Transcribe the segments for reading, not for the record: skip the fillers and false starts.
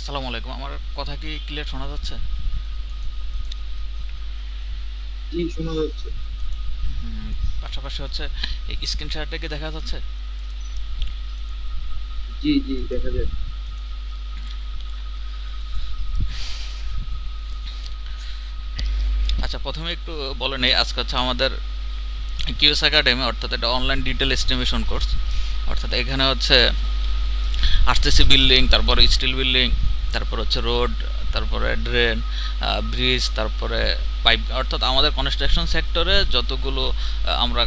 আসসালামু আলাইকুম। আমার কথা কি ক্লিয়ার শোনা যাচ্ছে? জি, শোনা যাচ্ছে। হুম, পাশাপাশি হচ্ছে এই স্ক্রিন শেয়ারটা কি দেখা যাচ্ছে? জি, জি, দেখা যায়। আচ্ছা, প্রথমে একটু বলে নেই, আজকে হচ্ছে আমাদের কিউএস একাডেমি, অর্থাৎ এটা অনলাইন ডিটেল এস্টিমেশন কোর্স। অর্থাৎ এখানে হচ্ছে আরসিসি বিল্ডিং, তারপরে স্টিল বিল্ডিং, তারপর হচ্ছে রোড, তারপরে ড্রেন, ব্রিজ, তারপরে পাইপ, অর্থাৎ আমাদের কনস্ট্রাকশন সেক্টরে যতগুলো আমরা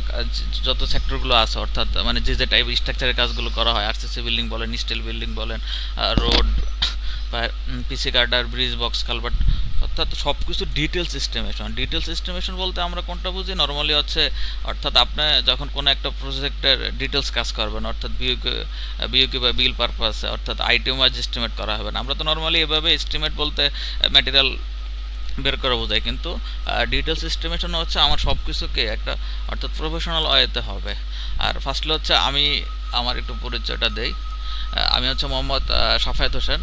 যত সেক্টরগুলো আছে, অর্থাৎ মানে যে যে টাইপ স্ট্রাকচারের কাজগুলো করা হয়, আরসিসি বিল্ডিং বলেন, স্টিল বিল্ডিং বলেন, রোড, পিসি গার্ডার, ব্রিজ, বক্স কালভার্ট, অর্থাৎ সব কিছু ডিটেলস এস্টিমেশন। ডিটেলস এস্টিমেশন বলতে আমরা কোনটা বুঝি নর্মালি হচ্ছে, অর্থাৎ আপনি যখন কোনো একটা প্রজেক্টের ডিটেলস কাজ করবেন, অর্থাৎ বিওকি বা বিল পারপাস, অর্থাৎ আইটেম ওয়াইজ এস্টিমেট করা হবে না। আমরা তো নর্মালি এভাবে এস্টিমেট বলতে ম্যাটেরিয়াল বের করা বোঝায়, কিন্তু ডিটেলস এস্টিমেশন হচ্ছে আমার সব কিছুকে একটা, অর্থাৎ প্রফেশনাল ওয়েতে হবে। আর ফার্স্টলি হচ্ছে আমি আমার একটু পরিচয়টা দেই। আমি হচ্ছে মোহাম্মদ সাফায়েত হোসেন।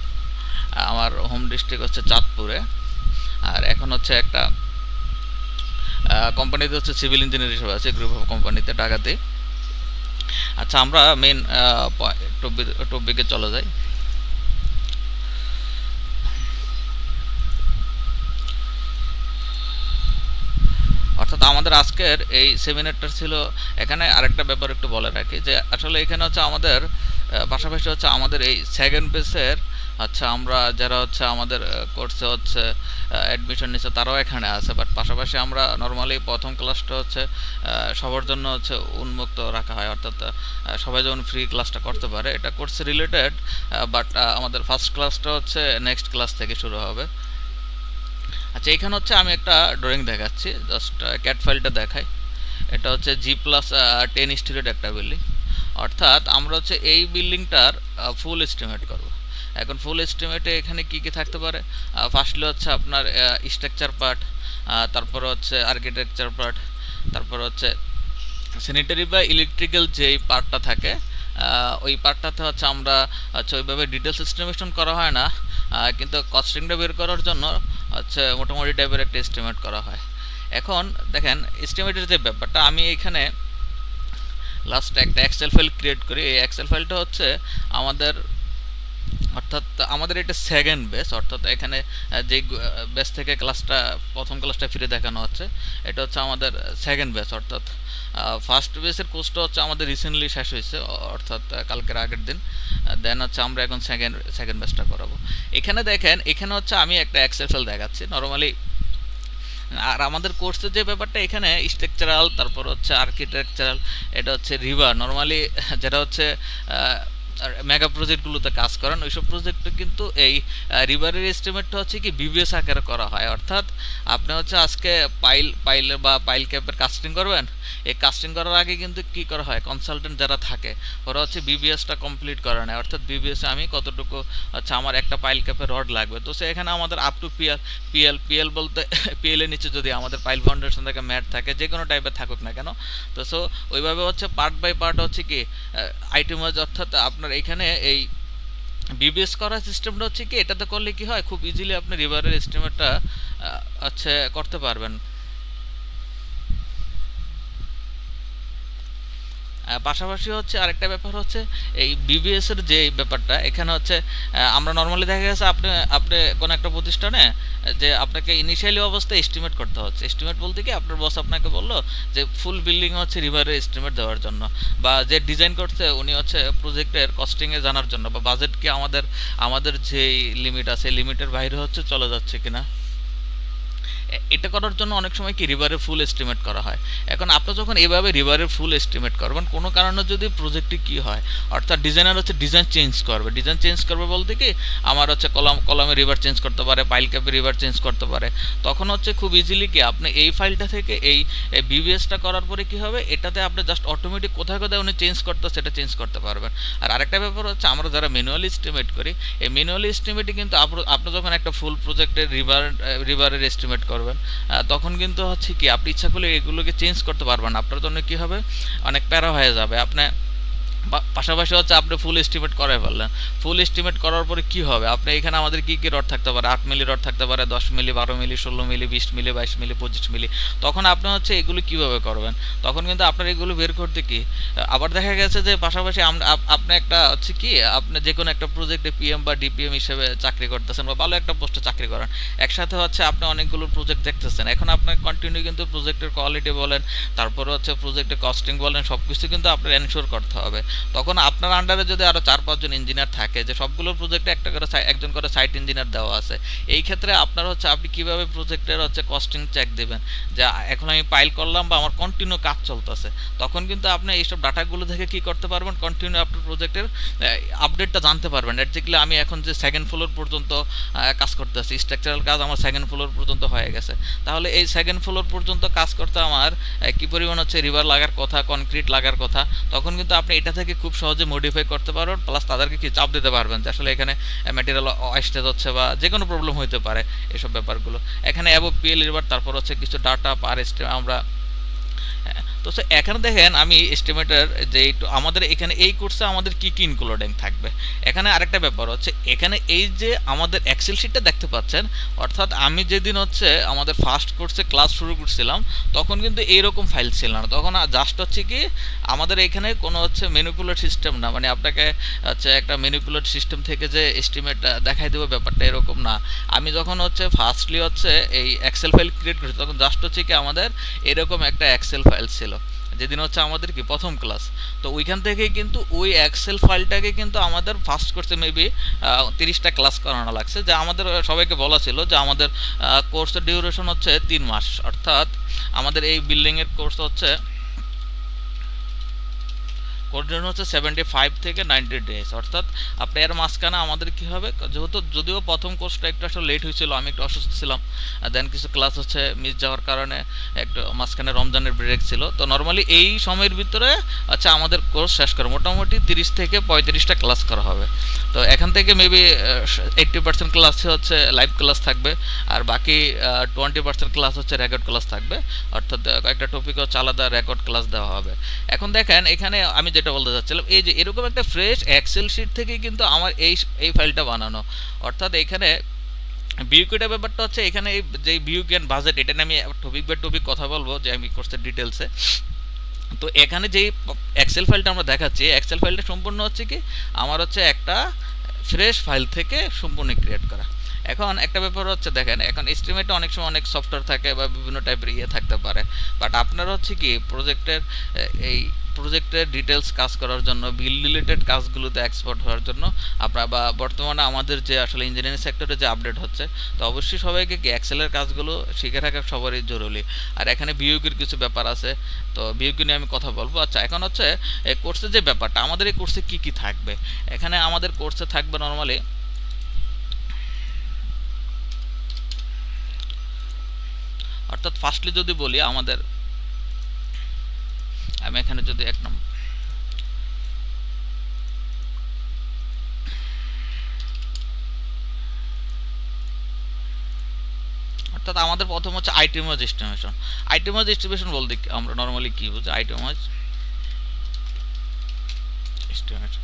আমার হোম ডিস্ট্রিক্ট হচ্ছে চাঁদপুরে। আর এখন হচ্ছে একটা কোম্পানিতে হচ্ছে সিভিল ইঞ্জিনিয়ার হিসেবে আছে, গ্রুপ অফ কোম্পানিতে, ঢাকাতে। আচ্ছা, আমরা মেইন টপিকে চলে যাই। অর্থাৎ আমাদের আজকের এই সেমিনারটা ছিল, এখানে আরেকটা ব্যাপার একটু বলে রাখি, যে আসলে এখানে হচ্ছে আমাদের পাশাপাশি হচ্ছে আমাদের এই সেকেন্ড বেসের, আচ্ছা আমরা যারা হচ্ছে আমাদের কোর্সে হচ্ছে অ্যাডমিশন নিচ্ছে তারাও এখানে আছে, বাট পাশাপাশি আমরা নর্মালি প্রথম ক্লাসটা হচ্ছে সবার জন্য হচ্ছে উন্মুক্ত রাখা হয়, অর্থাৎ সবাই যেমন ফ্রি ক্লাসটা করতে পারে। এটা কোর্স রিলেটেড, বাট আমাদের ফার্স্ট ক্লাসটা হচ্ছে নেক্সট ক্লাস থেকে শুরু হবে। আচ্ছা, এখানে হচ্ছে আমি একটা ড্রয়িং দেখাচ্ছি, জাস্ট ক্যাট ফাইলটা দেখাই। এটা হচ্ছে G+10 স্টিলের একটা বিল্ডিং। অর্থাৎ আমরা হচ্ছে এই বিল্ডিংটার ফুল এস্টিমেট করব। এখন ফুল এস্টিমেটে এখানে কি কি থাকতে পারে? ফার্স্টলি হচ্ছে আপনার স্ট্রাকচার পার্ট, তারপরে হচ্ছে আর্কিটেকচার পার্ট, তারপর হচ্ছে স্যানিটারি বা ইলেকট্রিক্যাল যেই পার্টটা থাকে, ওই পার্টটাতে হচ্ছে আমরা হচ্ছে ওইভাবে ডিটেলস এস্টিমেশন করা হয় না, কিন্তু কস্টিংটা বের করার জন্য হচ্ছে মোটামুটি টাইপের একটা এস্টিমেট করা হয়। এখন দেখেন, এস্টিমেটের যে ব্যাপারটা, আমি এখানে লাস্ট একটা এক্সেল ফাইল ক্রিয়েট করি। এই এক্সেল ফাইলটা হচ্ছে আমাদের, অর্থাৎ আমাদের এটা সেকেন্ড বেস, অর্থাৎ এখানে যে বেস থেকে ক্লাসটা, প্রথম ক্লাসটা ফিরে দেখানো হচ্ছে, এটা হচ্ছে আমাদের সেকেন্ড বেস। অর্থাৎ ফার্স্ট বেসের কোর্সটা হচ্ছে আমাদের রিসেন্টলি শেষ হয়েছে, অর্থাৎ কালকের আগের দিন। দেন হচ্ছে আমরা এখন সেকেন্ড বেসটা করাবো। এখানে দেখেন, এখানে হচ্ছে আমি একটা এক্সেল ফাইল দেখাচ্ছি নর্মালি। আর আমাদের কোর্সের যে ব্যাপারটা, এখানে স্ট্রাকচারাল, তারপর হচ্ছে আর্কিটেকচারাল, এটা হচ্ছে রিভার, নর্মালি যেটা হচ্ছে মেগা প্রজেক্টগুলোতে কাজ করেন, ওইসব প্রজেক্টে কিন্তু এই রিভারের এস্টিমেটটা হচ্ছে কি বিবিএস আকারে করা হয়। অর্থাৎ আপনি হচ্ছে আজকে পাইল বা পাইল ক্যাপের কাস্টিং করবেন, এই কাস্টিং করার আগে কিন্তু কি করা হয়, কনসালটেন্ট যারা থাকে ওরা হচ্ছে বিবিএসটা কমপ্লিট করে নেয়। অর্থাৎ বিবিএসে আমি কতটুকু হচ্ছে আমার একটা পাইল ক্যাপের রড লাগবে, তো সে এখানে আমাদের আপ টু পিএল বলতে পিএল এর নিচে যদি আমাদের পাইল ফাউন্ডেশন থাকে, ম্যাট থাকে, যে কোনো টাইপের থাকুক না কেন, তো সো ওইভাবে হচ্ছে পার্ট বাই পার্ট হচ্ছে কি আইটেম ওয়াইজ, অর্থাৎ আপনার এখানে এই বিবিএস করার সিস্টেমটা হচ্ছে কি, এটাতে করলে কি হয়, খুব ইজিলি আপনি রিভারের এস্টিমেটটা হচ্ছে করতে পারবেন। পাশাপাশি হচ্ছে আরেকটা ব্যাপার হচ্ছে এই বিবিএস এর যে ব্যাপারটা, এখানে হচ্ছে আমরা নর্মালি দেখা গেছে আপনি আপনি কোনো একটা প্রতিষ্ঠানে যে আপনাকে ইনিশিয়ালি অবস্থায় এস্টিমেট করতে হচ্ছে। এস্টিমেট বলতে কি, আপনার বস আপনাকে বললো যে ফুল বিল্ডিং হচ্ছে রিভারের এস্টিমেট দেওয়ার জন্য, বা যে ডিজাইন করছে উনি হচ্ছে প্রজেক্টের কস্টিংয়ে জানার জন্য, বা বাজেট কি আমাদের আমাদের যে লিমিট আছে লিমিটের বাইরে হচ্ছে চলে যাচ্ছে কিনা, এটা করার জন্য অনেক সময় কি রিভারের ফুল এস্টিমেট করা হয়। এখন আপনি যখন এভাবে রিভারের ফুল এস্টিমেট করবেন, কোনো কারণে যদি প্রজেক্টটি কি হয়, অর্থাৎ ডিজাইনার হচ্ছে ডিজাইন চেঞ্জ করবে বলতে কি, আমার হচ্ছে কলামে রিভার চেঞ্জ করতে পারে, পাইল ক্যাপে রিভার চেঞ্জ করতে পারে, তখন হচ্ছে খুব ইজিলি কি আপনি এই ফাইলটা থেকে এই বিবিএসটা করার পরে কি হবে, এটাতে আপনি জাস্ট অটোমেটিক কোথায় কোথায় উনি চেঞ্জ করতে সেটা চেঞ্জ করতে পারবেন। আর আরেকটা ব্যাপার হচ্ছে, আমরা যারা ম্যানুয়ালি এস্টিমেট করি, এই ম্যানুয়ালি এস্টিমেটে কিন্তু আপনি যখন একটা ফুল প্রজেক্টের রিভারের এস্টিমেট করবেন, তখন কিন্তু হচ্ছে কি আপনি ইচ্ছা করলে এগুলোকে চেঞ্জ করতে পারবেন না। আপনার জন্য কি হবে, অনেক প্যারা হয়ে যাবে। আপনি পাশাপাশি হচ্ছে আপনি ফুল এস্টিমেট করে ফেললেন। ফুল এস্টিমেট করার পরে কি হবে, আপনি এখানে আমাদের কি কি রড থাকতে পারে, 8 মিলি রড থাকতে পারে, 10 মিলি, 12 মিলি, 16 মিলি, 20 মিলি, 22 মিলি, 25 মিলি। তখন আপনি হচ্ছে এগুলো কিভাবে করবেন, তখন কিন্তু আপনার এগুলো বের করতে কি আবার দেখা গেছে যে পাশাপাশি আপনি একটা হচ্ছে কি আপনি যে কোনো একটা প্রজেক্টে পিএম বা ডিপিএম হিসেবে চাকরি করতেছেন বা ভালো একটা পোস্টে চাকরি করেন, একসাথে হচ্ছে আপনি অনেকগুলো প্রজেক্ট দেখতেছেন। এখন আপনার কন্টিনিউ কিন্তু প্রজেক্টের কোয়ালিটি বলেন, তারপরে হচ্ছে প্রজেক্টের কস্টিং বলেন, সব কিছু কিন্তু আপনার এনশিওর করতে হবে। তখন আপনার আন্ডারে যদি আরও 4-5 জন ইঞ্জিনিয়ার থাকে, যে সবগুলো প্রজেক্টে একটা করে একজন করে সাইট ইঞ্জিনিয়ার দেওয়া আছে, এই ক্ষেত্রে আপনার হচ্ছে আপনি কীভাবে প্রজেক্টের হচ্ছে কস্টিং চেক দেবেন, যে এখন আমি পাইল করলাম বা আমার কন্টিনিউ কাজ চলতেছে, তখন কিন্তু আপনি এইসব ডাটাগুলো থেকে কী করতে পারবেন, কন্টিনিউ আপনার প্রজেক্টের আপডেটটা জানতে পারবেন। এক্স্যাক্টলি আমি এখন যে সেকেন্ড ফ্লোর পর্যন্ত কাজ করতেছি, স্ট্রাকচারাল কাজ আমার সেকেন্ড ফ্লোর পর্যন্ত হয়ে গেছে, তাহলে এই সেকেন্ড ফ্লোর পর্যন্ত কাজ করতে আমার কী পরিমাণ হচ্ছে রিভার লাগার কথা, কনক্রিট লাগার কথা, তখন কিন্তু আপনি এটা থেকে খুব সহজে মডিফাই করতে পারবেন। প্লাস তাদেরকে কি চাপ দিতে পারবেন যে আসলে এখানে ম্যাটেরিয়াল ওয়েস্টেজ হচ্ছে বা যে কোনো প্রবলেম হতে পারে, এসব ব্যাপারগুলো এখানে অ্যাবভ পিএল রিভার, তারপর হচ্ছে কিছু ডাটা পার আমরা। তো এখানে দেখেন আমি এস্টিমেটের যে আমাদের এখানে এই কোর্সে আমাদের কি কি ইনক্লুডিং থাকবে। এখানে আরেকটা ব্যাপার হচ্ছে, এখানে এই যে আমাদের এক্সেল শিটটা দেখতে পাচ্ছেন, অর্থাৎ আমি যেদিন হচ্ছে আমাদের ফার্স্ট কোর্সে ক্লাস শুরু করছিলাম তখন কিন্তু এইরকম ফাইল ছিল না, তখন জাস্ট হচ্ছে কি আমাদের এখানে কোনো হচ্ছে ম্যানিপুলেট সিস্টেম না, মানে আপনাকে হচ্ছে একটা ম্যানিপুলেট সিস্টেম থেকে যে এস্টিমেট দেখাই দেবো ব্যাপারটা এরকম না। আমি যখন হচ্ছে ফার্স্টলি হচ্ছে এই এক্সেল ফাইল ক্রিয়েট করছি তখন জাস্ট হচ্ছে কি আমাদের এরকম একটা এক্সেল ফাইল ছিল, যেদিন হচ্ছে আমাদের কি প্রথম ক্লাস। তো ওইখান থেকে কিন্তু ওই এক্সেল ফাইলটাকে কিন্তু আমাদের ফার্স্ট কোর্সে মেবি 30টা ক্লাস করানো লাগছে, যে আমাদের সবাইকে বলা ছিল যে আমাদের কোর্সের ডিউরেশন হচ্ছে 3 মাস, অর্থাৎ আমাদের এই বিল্ডিংয়ের কোর্স হচ্ছে কোর্সের হচ্ছে 75 থেকে 90 ডেজ, অর্থাৎ আপনি এর মাঝখানে আমাদের কী হবে, যেহেতু যদিও প্রথম কোর্সটা একটু আসলে লেট হয়েছিল, আমি একটু অসুস্থ ছিলাম, দেন কিছু ক্লাস হচ্ছে মিস যাওয়ার কারণে একটু মাঝখানে রমজানের ব্রেক ছিল, তো নর্মালি এই সময়ের ভিতরে আচ্ছা আমাদের কোর্স শেষ করে মোটামুটি 30 থেকে 35টা ক্লাস করা হবে। তো এখান থেকে মেবি 80% ক্লাস হচ্ছে লাইভ ক্লাস থাকবে, আর বাকি 20% ক্লাস হচ্ছে রেকর্ড ক্লাস থাকবে, অর্থাৎ কয়েকটা টপিক হচ্ছে আলাদা রেকর্ড ক্লাস দেওয়া হবে। এখন দেখেন এখানে আমি যেটা বলতে চাচ্ছিলাম, এই যে এরকম একটা ফ্রেশ এক্সেল শিট থেকেই কিন্তু আমার এই ফাইলটা বানানো, অর্থাৎ এখানে বিউকেটের ব্যাপারটা হচ্ছে এখানে এই যে বিউক অ্যান্ড বাজেট, এটা নিয়ে আমি টপিক বাই টপিক কথা বলবো যে আমি কোর্সের ডিটেলসে। তো এখানে যেই এক্সেল ফাইলটা আমরা দেখাচ্ছি, এক্সেল ফাইলটা সম্পূর্ণ হচ্ছে কি আমার হচ্ছে একটা ফ্রেশ ফাইল থেকে সম্পূর্ণ ক্রিয়েট করা। এখন একটা ব্যাপার হচ্ছে দেখেন, এখন এস্টিমেটে অনেক সময় অনেক সফটওয়্যার থাকে বা বিভিন্ন টাইপের থাকতে পারে, বাট আপনার হচ্ছে কি এই প্রজেক্টের ডিটেলস কাজ করার জন্য, বিল রিলেটেড কাজগুলোতে এক্সপার্ট হওয়ার জন্য আপনার বা বর্তমানে আমাদের যে আসলে ইঞ্জিনিয়ারিং সেক্টরে যে আপডেট হচ্ছে, তো অবশ্যই সবাইকে কি এক্সেলের কাজগুলো শিখে রাখা সবারই জরুরি। আর এখানে বিয়োগের কিছু ব্যাপার আছে, তো বিয়োগ নিয়ে আমি কথা বলবো। আচ্ছা, এখন হচ্ছে এই কোর্সের যে ব্যাপারটা, আমাদের এই কোর্সে কি কি থাকবে, এখানে আমাদের কোর্সে থাকবে নর্মালি অর্থাৎ ফার্স্টলি যদি বলি আমাদের, আমি এখানে যদি এক নম্বর অর্থাৎ আমাদের প্রথম হচ্ছে আইটেমাইজ এস্টিমেশন। আইটেমাইজ এস্টিমেশন বলতে আমরা নর্মালি কি বুঝি, আইটেমাইজ এস্টিমেশন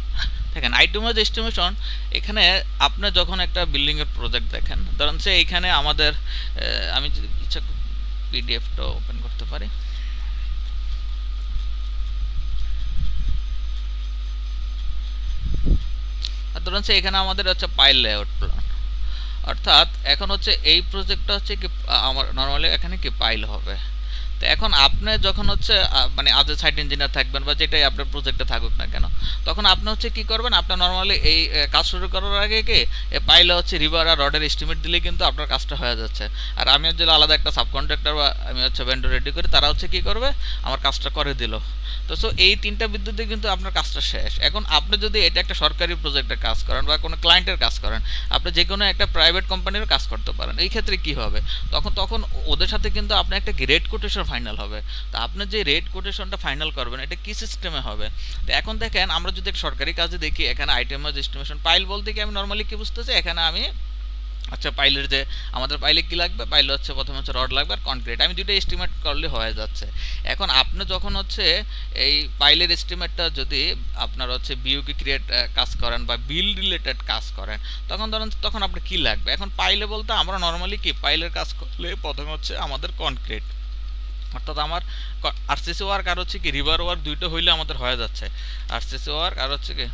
দেখেন, আইটেমাইজ এস্টিমেশন এখানে আপনি যখন একটা বিল্ডিংয়ের প্রজেক্ট দেখেন, ধরেন সে এইখানে আমাদের আমি ইচ্ছা পিডিএফটা ওপেন করতে পারি, আর ধরুন সে এখানে আমাদের হচ্ছে পাইল লেআউট প্ল্যান, অর্থাৎ এখন হচ্ছে এই প্রজেক্টটা হচ্ছে কি আমার নর্মালি এখানে কি পাইল হবে। তো এখন আপনি যখন হচ্ছে মানে আজ সাইট ইঞ্জিনিয়ার থাকবেন বা যেটাই আপনার প্রজেক্টে থাকুক না কেন, তখন আপনি হচ্ছে কি করবেন, আপনার নর্মালি এই কাজ শুরু করার আগে কি পাইলে হচ্ছে রিভার আর রডের এস্টিমেট দিলে কিন্তু আপনার কাজটা হয়ে যাচ্ছে। আর আমি হচ্ছে আলাদা একটা সাবকন্ট্রাক্টর বা আমি হচ্ছে ভেন্ডর রেডি করি, তারা হচ্ছে কি করবে আমার কাজটা করে দিল। তো সো এই তিনটা বিদ্যুতে কিন্তু আপনার কাজটা শেষ। এখন আপনি যদি এটা একটা সরকারি প্রজেক্টের কাজ করেন বা কোনো ক্লায়েন্টের কাজ করেন, আপনি যে কোনো একটা প্রাইভেট কোম্পানির কাজ করতে পারেন, এই ক্ষেত্রে কি হবে, তখন ওদের সাথে কিন্তু আপনার একটা রেট কোটেশন ফাইনাল হবে। তো আপনি যে রেট কোটেশনটা ফাইনাল করবেন এটা কি সিস্টেমে হবে। তো এখন দেখেন আমরা যদি সরকারি কাজে দেখি, এখানে আইটেমাইজ এস্টিমেশন পাইল বলতে কি আমি নর্মালি কি বুঝতেছি, এখানে আমি আচ্ছা, পাইলের যে আমাদের পাইলে কি লাগবে, পাইলে হচ্ছে প্রথমে হচ্ছে রড লাগবে আর কনক্রিট, আমি দুটো এস্টিমেট করলে হয়ে যাচ্ছে। এখন আপনি যখন হচ্ছে এই পাইলের এস্টিমেটটা যদি আপনার হচ্ছে বিইউকে ক্রিয়েট কাজ করেন বা বিল রিলেটেড কাজ করেন, তখন ধরেন তখন আপনার কি লাগবে। এখন পাইলে বলতে আমরা নর্মালি কি পাইলের কাজ করলে প্রথমে হচ্ছে আমাদের কনক্রিট, অর্থাৎ আমার আরসিসি ওয়ার্ক আর হচ্ছে কি রিভার ওয়ার্ক দুইটা হইলে আমাদের হয়ে যাচ্ছে, আরসিসি ওয়ার্ক আর হচ্ছে কি।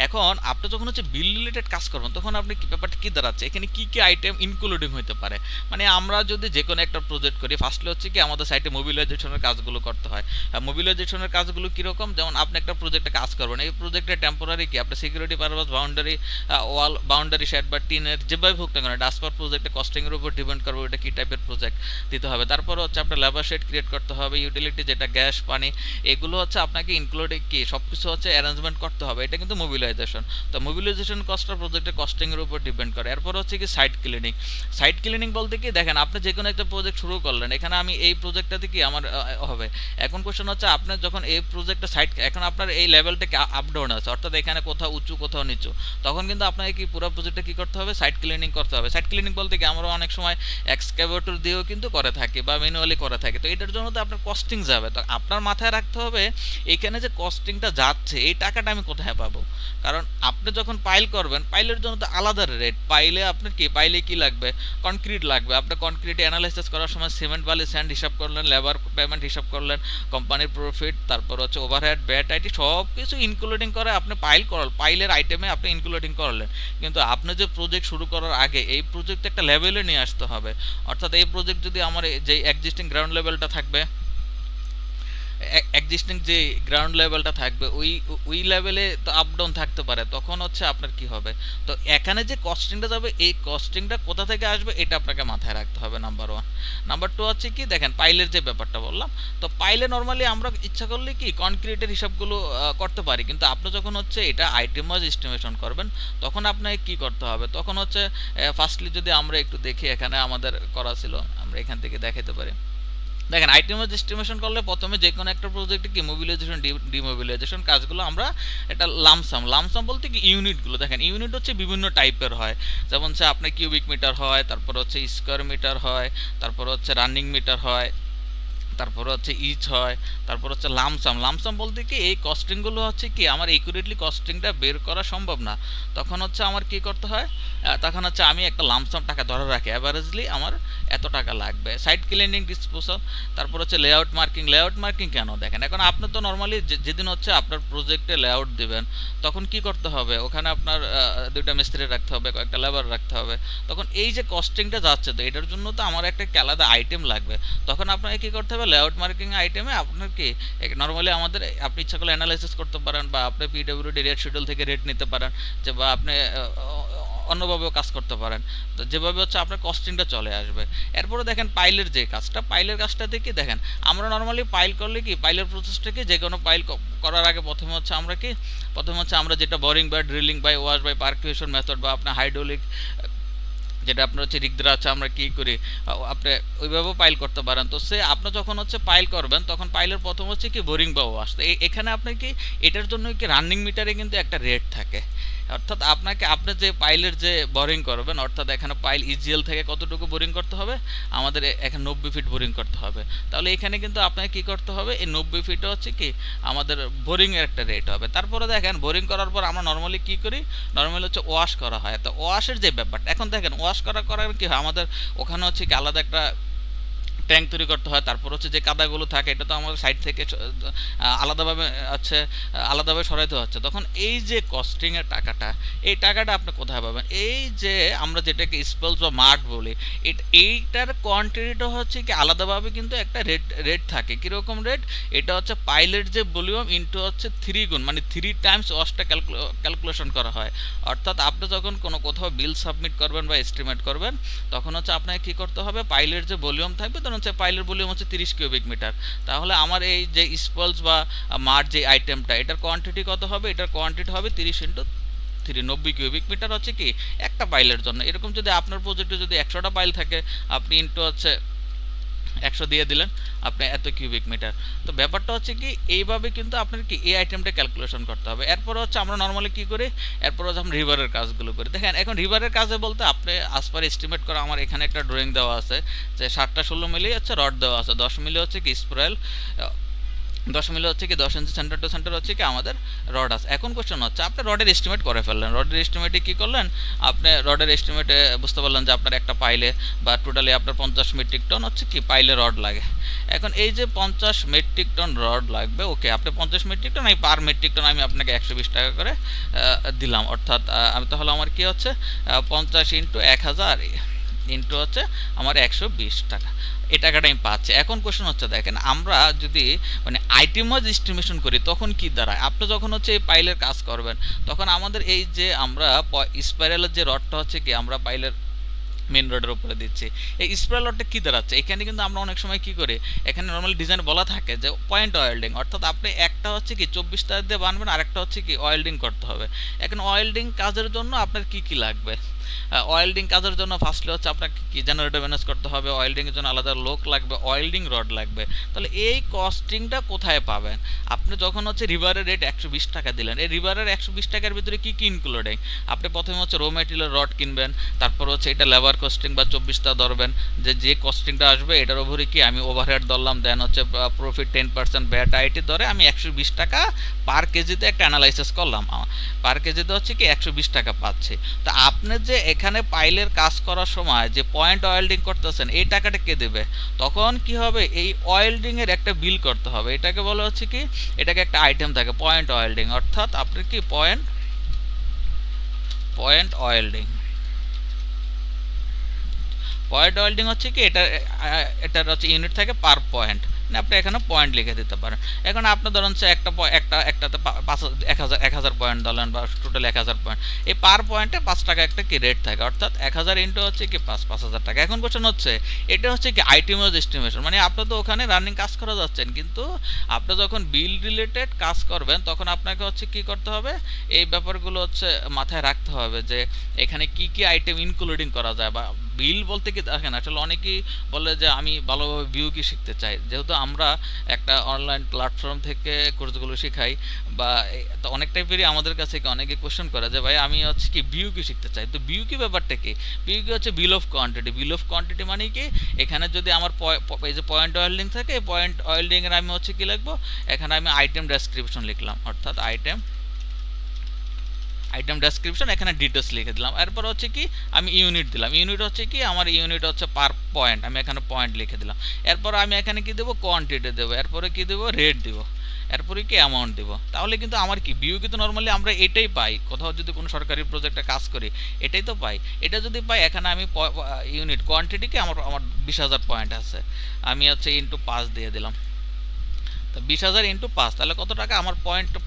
এখন আপনি যখন হচ্ছে বিল রিলেটেড কাজ করবেন তখন আপনি কি ব্যাপারটা কি দাঁড়াচ্ছে, এখানে কি কি আইটেম ইনক্লুডিং হতে পারে। মানে আমরা যদি যে কোনো একটা প্রজেক্ট করি, ফার্স্টলি হচ্ছে কি আমাদের সাইটে মোবিলাইজেশনের কাজগুলো করতে হয়। মোবিলাইজেশনের কাজগুলো কীরকম, যেমন আপনি একটা প্রজেক্টে কাজ করবেন, এই প্রজেক্টে টেম্পোরারি কি আপনি security purpose boundary wall boundary shed বা টিনের যেভাবে হোক না কেন, ডাসপার প্রজেক্টে কস্টিংয়ের উপর ডিপেন্ড করবে ওইটা কী টাইপের প্রজেক্ট দিতে হবে। তারপর হচ্ছে আপনার লেবার শেড ক্রিয়েট করতে হবে, ইউটিলিটি যেটা গ্যাস পানি এগুলো হচ্ছে আপনাকে ইনক্লুডিং কি সব কিছু হচ্ছে অ্যারেঞ্জমেন্ট করতে হবে, এটা কিন্তু মোবিলাইজেশন। তো মোবিলাইজেশন কস্টটা প্রজেক্টের কস্টিংয়ের উপর ডিপেন্ড করে। এরপর হচ্ছে কি সাইট ক্লিনিং। সাইট ক্লিনিং বলতে কি দেখেন, আপনি যে কোনো একটা প্রজেক্ট শুরু করলেন, এখানে আমি এই প্রজেক্টটাতে কি আমার হবে। এখন কোশ্চেন হচ্ছে আপনার যখন এই প্রজেক্টটা সাইট, এখন আপনার এই লেভেলটাকে আপ ডাউন আছে, অর্থাৎ এখানে কোথাও উঁচু কোথাও নিচু, তখন কিন্তু আপনাকে কি পুরো প্রজেক্টটা কী করতে হবে, সাইট ক্লিনিং করতে হবে। সাইট ক্লিনিং বলতে কি আমরা অনেক সময় এক্সক্যাভেটর দিয়েও কিন্তু করে থাকি বা ম্যানুয়ালি করে থাকি। তো এটার জন্য তো আপনার কস্টিং যাবে, তো আপনার মাথায় রাখতে হবে এখানে যে কস্টিংটা যাচ্ছে এই টাকাটা আমি কোথায় পাবো। কারণ আপনি যখন পাইল করবেন, পাইলের জন্য তো আলাদা রেট। পাইলে আপনার কি পাইলে কি লাগবে, কনক্রিট লাগবে। আপনি কনক্রিট অ্যানালাইসিস করার সময় সিমেন্ট বালি স্যান্ড হিসাব করলেন, লেবার পেমেন্ট হিসাব করলেন, কোম্পানির প্রফিট, তারপর হচ্ছে ওভারহেড ব্যাট আইটি সব কিছু ইনক্লুডিং করে আপনি পাইলের আইটেমে আপনি ইনক্লুডিং করলেন। কিন্তু আপনি যে প্রজেক্ট শুরু করার আগে এই প্রজেক্ট একটা লেভেলে নিয়ে আসতে হবে। অর্থাৎ এই প্রজেক্ট যদি আমার যে এক্সিস্টিং গ্রাউন্ড লেভেলটা থাকবে, এক্সিস্টিং যে গ্রাউন্ড লেভেলটা থাকবে ওই লেভেলে তো আপ ডাউন থাকতে পারে, তখন হচ্ছে আপনার কি হবে। তো এখানে যে কস্টিংটা যাবে এই কস্টিংটা কোথা থেকে আসবে এটা আপনাকে মাথায় রাখতে হবে, নাম্বার ওয়ান। নাম্বার টু হচ্ছে কি দেখেন, পাইলের যে ব্যাপারটা বললাম, তো পাইলে নর্মালি আমরা ইচ্ছা করলে কি কনক্রিটের হিসাবগুলো করতে পারি, কিন্তু আপনি যখন হচ্ছে এটা আইটেম ওয়াইজ এস্টিমেশন করবেন তখন আপনাকে কি করতে হবে, তখন হচ্ছে ফার্স্টলি যদি আমরা একটু দেখি এখানে আমাদের করা ছিল, আমরা এখান থেকে দেখাতে পারি। দেখেন আইটেম এস্টিমেশন করলে প্রথমে যে কোনো একটা প্রজেক্টে কি মোবিলাইজেশন ডিমোবিলাইজেশন কাজগুলো আমরা এটা লামসাম বলতে কি ইউনিটগুলো, দেখেন ইউনিট হচ্ছে বিভিন্ন টাইপের হয়, যেমন হচ্ছে আপনার কিউবিক মিটার হয়, তারপর হচ্ছে স্কোয়ার মিটার হয়, তারপর হচ্ছে রানিং মিটার হয়, তারপর হচ্ছে ইচ হয়, তারপর হচ্ছে লামসাম বলতে কি এই কস্টিংগুলো হচ্ছে কি আমার একুরেটলি কস্টিংটা বের করা সম্ভব না, তখন হচ্ছে আমার কি করতে হয়, তখন হচ্ছে আমি একটা লামসাম টাকা ধরে রাখি, অ্যাভারেজলি আমার এত টাকা লাগবে। সাইট ক্লিনিং ডিসপোজাল, তারপর হচ্ছে লেআউট মার্কিং কেন দেখেন, এখন আপনি তো নর্মালি যেদিন হচ্ছে আপনার প্রজেক্টে লেআউট দেবেন তখন কি করতে হবে, ওখানে আপনার দুইটা মিস্ত্রি রাখতে হবে, কয়েকটা লেবার রাখতে হবে, তখন এই যে কস্টিংটা যাচ্ছে তো এটার জন্য তো আমার একটা আলাদা আইটেম লাগবে, তখন আপনাকে কি করতে হবে লেআউট মার্কিং আইটেমে আপনার কি নর্মালি আমাদের আপনি ইচ্ছা করলে অ্যানালাইসিস করতে পারেন বা আপনি পিডব্লিউডি রেট শিডিউল থেকে রেট নিতে পারেন, যে বা আপনি অন্যভাবেও কাজ করতে পারেন, তো যেভাবে হচ্ছে আপনার কস্টিংটা চলে আসবে। এরপরে দেখেন পাইলের যে কাজটা, পাইলের কাজটাতে কি দেখেন আমরা নর্মালি পাইল করলে কি পাইলের প্রসেসটা কি যে কোনো পাইল করার আগে প্রথমে হচ্ছে আমরা যেটা boring by drilling by wash by percussion method বা আপনার হাইড্রোলিক যেটা আপনার হচ্ছে রিগদ্রা আছে আমরা কী করি আপনি ওইভাবেও পাইল করতে পারেন। তো সে আপনি যখন হচ্ছে পাইল করবেন তখন পাইলের প্রথম হচ্ছে কি বোরিং বা ওয়াশ, তো এখানে আপনি কি এটার জন্য কি রানিং মিটারে কিন্তু একটা রেট থাকে, অর্থাৎ আপনি যে পাইলের যে বোরিং করবেন, অর্থাৎ এখানে পাইল ইজিএল থেকে কতটুকু বোরিং করতে হবে, আমাদের এখানে 90 ফিট বোরিং করতে হবে, তাহলে এখানে কিন্তু আপনাকে কী করতে হবে এই 90 ফিটে হচ্ছে কি আমাদের বোরিংয়ের একটা রেট হবে। তারপরে দেখেন বোরিং করার পর আমরা নর্মালি কী করি, নর্মালি হচ্ছে ওয়াশ করা হয়। তো ওয়াশের যে ব্যাপারটা এখন দেখেন ওয়াশ করার কি হয় আমাদের ওখানে হচ্ছে কি আলাদা একটা ট্যাঙ্ক তৈরি করতে হয়, তারপর হচ্ছে যে কাদাগুলো থাকে এটা তো আমাদের সাইড থেকে আলাদাভাবে সরাইতে হচ্ছে, তখন এই যে কস্টিংয়ের টাকাটা এই টাকাটা আপনি কোথায় পাবেন, এই যে আমরা যেটাকে স্পেলস বা মার্ট বলি এইটার কোয়ান্টিটিটা হচ্ছে কি আলাদাভাবে কিন্তু একটা রেট থাকে, কীরকম রেট, এটা হচ্ছে পাইলের যে ভলিউম ইন্টু হচ্ছে 3 গুণ মানে 3 টাইমস ওয়াশটা ক্যালকুলেশন করা হয়। অর্থাৎ আপনি যখন কোথাও বিল সাবমিট করবেন বা এস্টিমেট করবেন তখন হচ্ছে আপনাকে কী করতে হবে পাইলের যে ভলিউম থাকবে তখন হচ্ছে পাইলের ভলিউম হচ্ছে 30 কিউবিক মিটার, তাহলে আমার এই যে স্পলস বা মার যে আইটেমটা এটার কোয়ান্টিটি কত হবে, এটার কোয়ান্টিটি হবে 30 ইন্টু 90 কিউবিক মিটার হচ্ছে কি একটা পাইলের জন্য। এরকম যদি আপনার প্রজেক্টে যদি 100টা পাইল থাকে আপনি ইন্টু হচ্ছে 100 দিয়ে দিলেন, আপনি এত কিউবিক মিটার। তো ব্যাপারটা হচ্ছে কি এইভাবে কিন্তু আপনার কি এই আইটেমটা ক্যালকুলেশন করতে হবে। এরপর হচ্ছে আমরা নর্মালি কি করি, এরপর হচ্ছে আমরা রিভারের কাজগুলো করি। দেখেন এখন রিভারের কাজে বলতে আপনি আজ পার এস্টিমেট করা, আমার এখানে একটা ড্রয়িং দেওয়া আছে যে 7টা 16 মিলি হচ্ছে রড দেওয়া আছে, 10 মিলি হচ্ছে কি স্প্রাইল, 10 মিলি হচ্ছে কি 10 ইঞ্চি সেন্টার টু সেন্টার হচ্ছে কি আমাদের রড আছে। এখন কোশ্চেন হচ্ছে আপনি রডের এস্টিমেট করে ফেললেন, রডের এস্টিমেটে কি করলেন, আপনি রডের এস্টিমেটে বুঝতে পারলেন যে আপনার একটা পাইলে বা টোটালি আপনার 50 মেট্রিক টন হচ্ছে কি পাইলে রড লাগে। এখন এই যে 50 মেট্রিক টন রড লাগবে, ওকে আপনি 50 মেট্রিক টন, এই পার মেট্রিক টন আমি আপনাকে 120 টাকা করে দিলাম, অর্থাৎ আমি তাহলে আমার কি হচ্ছে 50 ইন্টু 1000 ইন্টু হচ্ছে আমার 120 টাকা, এই টাকাটা আমি পাচ্ছি। এখন কোশ্চেন হচ্ছে দেখেন আমরা যদি মানে আইটেম ওয়াইজ এস্টিমেশন করি তখন কি দাঁড়ায়, আপনি যখন হচ্ছে এই পাইলের কাজ করবেন তখন আমাদের এই যে আমরা স্পাইরালের যে রডটা হচ্ছে কি আমরা পাইলের মেন রোডের উপরে দিচ্ছি, এই স্প্রাইল রডটা কী দাঁড়াচ্ছে, এখানে কিন্তু আমরা অনেক সময় কী করি, এখানে নর্মালি ডিজাইন বলা থাকে যে পয়েন্ট ওয়েল্ডিং, অর্থাৎ আপনি একটা হচ্ছে কি 24 তার দিয়ে বানবেন, আরেকটা হচ্ছে কি ওয়েল্ডিং করতে হবে। এখন ওয়েল্ডিং কাজের জন্য আপনার কি কি লাগবে, ওয়েল্ডিং কাজের জন্য ফার্স্টলি হচ্ছে আপনাকে কি জেনারেটর ম্যানেজ করতে হবে, ওয়েল্ডিংয়ের জন্য আলাদা লোক লাগবে, ওয়েল্ডিং রড লাগবে। তাহলে এই কস্টিংটা কোথায় পাবেন, আপনি যখন হচ্ছে রিভারের রেট 120 টাকা দিলেন, এই রিভারের 120 টাকার ভিতরে কি কি ইনক্লুডিং, আপনি প্রথমে হচ্ছে র মেটেরিয়াল রড কিনবেন, তারপর হচ্ছে এটা লেবার কস্টিং বা 24টা ধরবেন, যে কস্টিংটা আসবে এটার উপরে কি আমি ওভারহেড ধরলাম, দেন হচ্ছে প্রফিট 10% ব্যাট আইটি ধরে আমি 120 টাকা পার কেজিতে একটা অ্যানালাইসিস করলাম, পার কেজিতে হচ্ছে কি 120 টাকা পাচ্ছি। তা আপনি যে এখানে পাইলের কাজ করার সময় যে পয়েন্ট ওয়েল্ডিং করতেছেন এই টাকাটা কে দেবে, তখন কি হবে এই ওয়েল্ডিং এর একটা বিল করতে হবে, এটাকে বলা হচ্ছে কি, এটাকে একটা আইটেম থাকে পয়েন্ট ওয়েল্ডিং, অর্থাৎ আপনি কি পয়েন্ট ওয়েল্ডিং, পয়েন্ট ওয়েল্ডিং হচ্ছে কি এটার হচ্ছে ইউনিট থাকে পার পয়েন্ট, আপনি এখানে পয়েন্ট লিখে দিতে পারেন। এখন আপনি ধরুন একটাতে 1000 পয়েন্ট ধরলেন বা টোটাল 1000 পয়েন্ট, এই পার পয়েন্টে 5 টাকা একটা কি রেট থাকে, অর্থাৎ 1000 ইন্টু হচ্ছে কি 5000 টাকা। এখন কোশ্চেন হচ্ছে এটা হচ্ছে কি আইটেমের এস্টিমেশন, মানে আপনি তো ওখানে রানিং কাজ করা যাচ্ছেন, কিন্তু আপনি যখন বিল রিলেটেড কাজ করবেন তখন আপনাকে হচ্ছে কি করতে হবে, এই ব্যাপারগুলো হচ্ছে মাথায় রাখতে হবে যে এখানে কি কি আইটেম ইনক্লুডিং করা যায়। বা বিল বলতে কি দেখেন আসলে অনেকেই বলে যে আমি ভালোভাবে ভিউ কি শিখতে চাই, যেহেতু আমরা একটা অনলাইন প্ল্যাটফর্ম থেকে কোর্সগুলো শেখাই বা তো অনেক টাইপেরই আমাদের কাছে অনেকে কোশ্চেন করে যে ভাই আমি হচ্ছে কি ভিউ কি শিখতে চাই। তো ভিউ কি ব্যাপারটা কি, ভিউ কি হচ্ছে বিল of quantity, bill of quantity মানে কি, এখানে যদি আমার এই যে পয়েন্ট ওয়েল্ডিং থাকে, পয়েন্ট ওয়েল্ডিং এর আমি হচ্ছে কি লিখবো, এখানে আমি আইটেম ডেসক্রিপশন লিখলাম, অর্থাৎ আইটেম ডেসক্রিপশন, এখানে ডিটেলস লিখে দিলাম। এরপর হচ্ছে কি আমি ইউনিট দিলাম, ইউনিট হচ্ছে কি আমার ইউনিট হচ্ছে পার পয়েন্ট, আমি এখানে পয়েন্ট লিখে দিলাম। এরপর আমি এখানে কি দেবো, কোয়ান্টিটি দেবো, এরপরে কি দেবো, রেট দিব, এরপরে কি অ্যামাউন্ট দেবো। তাহলে কিন্তু আমার কি বিউ কিন্তু নর্মালি আমরা এটাই পাই, কোথাও যদি কোনো সরকারি প্রজেক্টে কাজ করি এটাই তো পাই। এটা যদি পাই এখানে আমি ইউনিট কোয়ান্টিটিকে আমার 20,000 পয়েন্ট আছে, আমি হচ্ছে ইন্টু 5 দিয়ে দিলাম, তো 20,000 ইন্টু 5 তাহলে কত টাকা আমার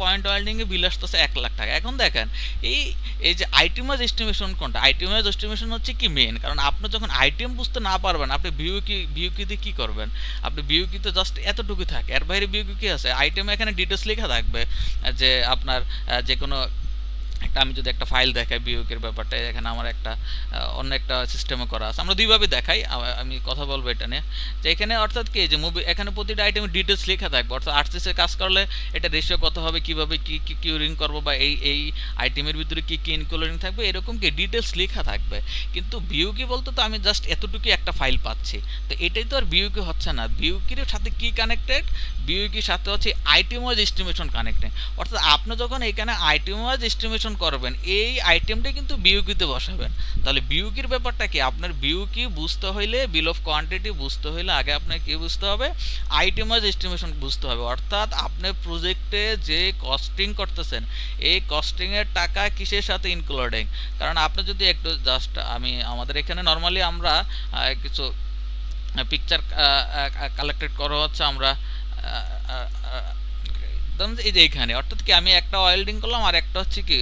পয়েন্ট ওয়েল্ডিংয়ে বিল আসতেছে 1 লাখ টাকা। এখন দেখেন এই যে আইটেম ওয়াইজ এস্টিমেশন কোনটা, আইটেম ওয়াইজ এস্টিমেশন হচ্ছে কি মেন, কারণ আপনি যখন আইটেম বুঝতে না পারবেন আপনি ভিউ কি দিয়ে কী করবেন, আপনি ভিউ কি তো জাস্ট এতটুকু থাকে, এর বাইরে ভিউ কি আছে, আইটেমে এখানে ডিটেলস লেখা থাকবে যে আপনার যে কোনো একটা, আমি যদি একটা ফাইল দেখাই বিয়োগের ব্যাপারটা, এখানে আমার একটা অন্য একটা সিস্টেমে করা আছে, আমরা দুইভাবে দেখাই, আমি কথা বলবো এটা নিয়ে যে এখানে অর্থাৎ কি যে মুভি এখানে প্রতিটা আইটেমে ডিটেলস লেখা থাকবে, অর্থাৎ আর্টিস্টের কাজ করলে এটা রেশিও কত হবে, কীভাবে কী কিউরিং করবো বা এই আইটেমের ভিতরে কী কী ইনক্লুডিং থাকবে, এরকম কি ডিটেলস লেখা থাকবে। কিন্তু ভিউ কি বলতে তো আমি জাস্ট এতটুকু একটা ফাইল পাচ্ছি, তো এটাই তো আর ভিউ কি হচ্ছে না। ভিউ কির সাথে কি কানেক্টেড, ভিউ কির সাথে হচ্ছে আইটেম ওয়াইজ এস্টিমেশন কানেক্টেড, অর্থাৎ আপনি যখন এখানে আইটেম ওয়াইজ এস্টিমেশন করবেন এই আইটেমটা কিন্তু বিউকিতে বসাবেন। তাহলে বিউকির ব্যাপারটা কি, আপনার বিউকি বুঝতে হইলে, বিল অফ কোয়ান্টিটি বুঝতে হইলে আগে আপনার কি বুঝতে হবে, আইটেম ওয়াইজ এস্টিমেশন বুঝতে হবে, অর্থাৎ আপনি প্রজেক্টে যে কস্টিং করতেছেন এই কস্টিংয়ের টাকা কিসের সাথে ইনক্লুডিং। কারণ আপনি যদি একটু জাস্ট আমাদের এখানে নর্মালি আমরা কিছু পিকচার কালেক্টেড করা হচ্ছে, আমরা ধরুন এই যে এইখানে, অর্থাৎ কি আমি একটা ওয়েল্ডিং করলাম আর একটা হচ্ছে কি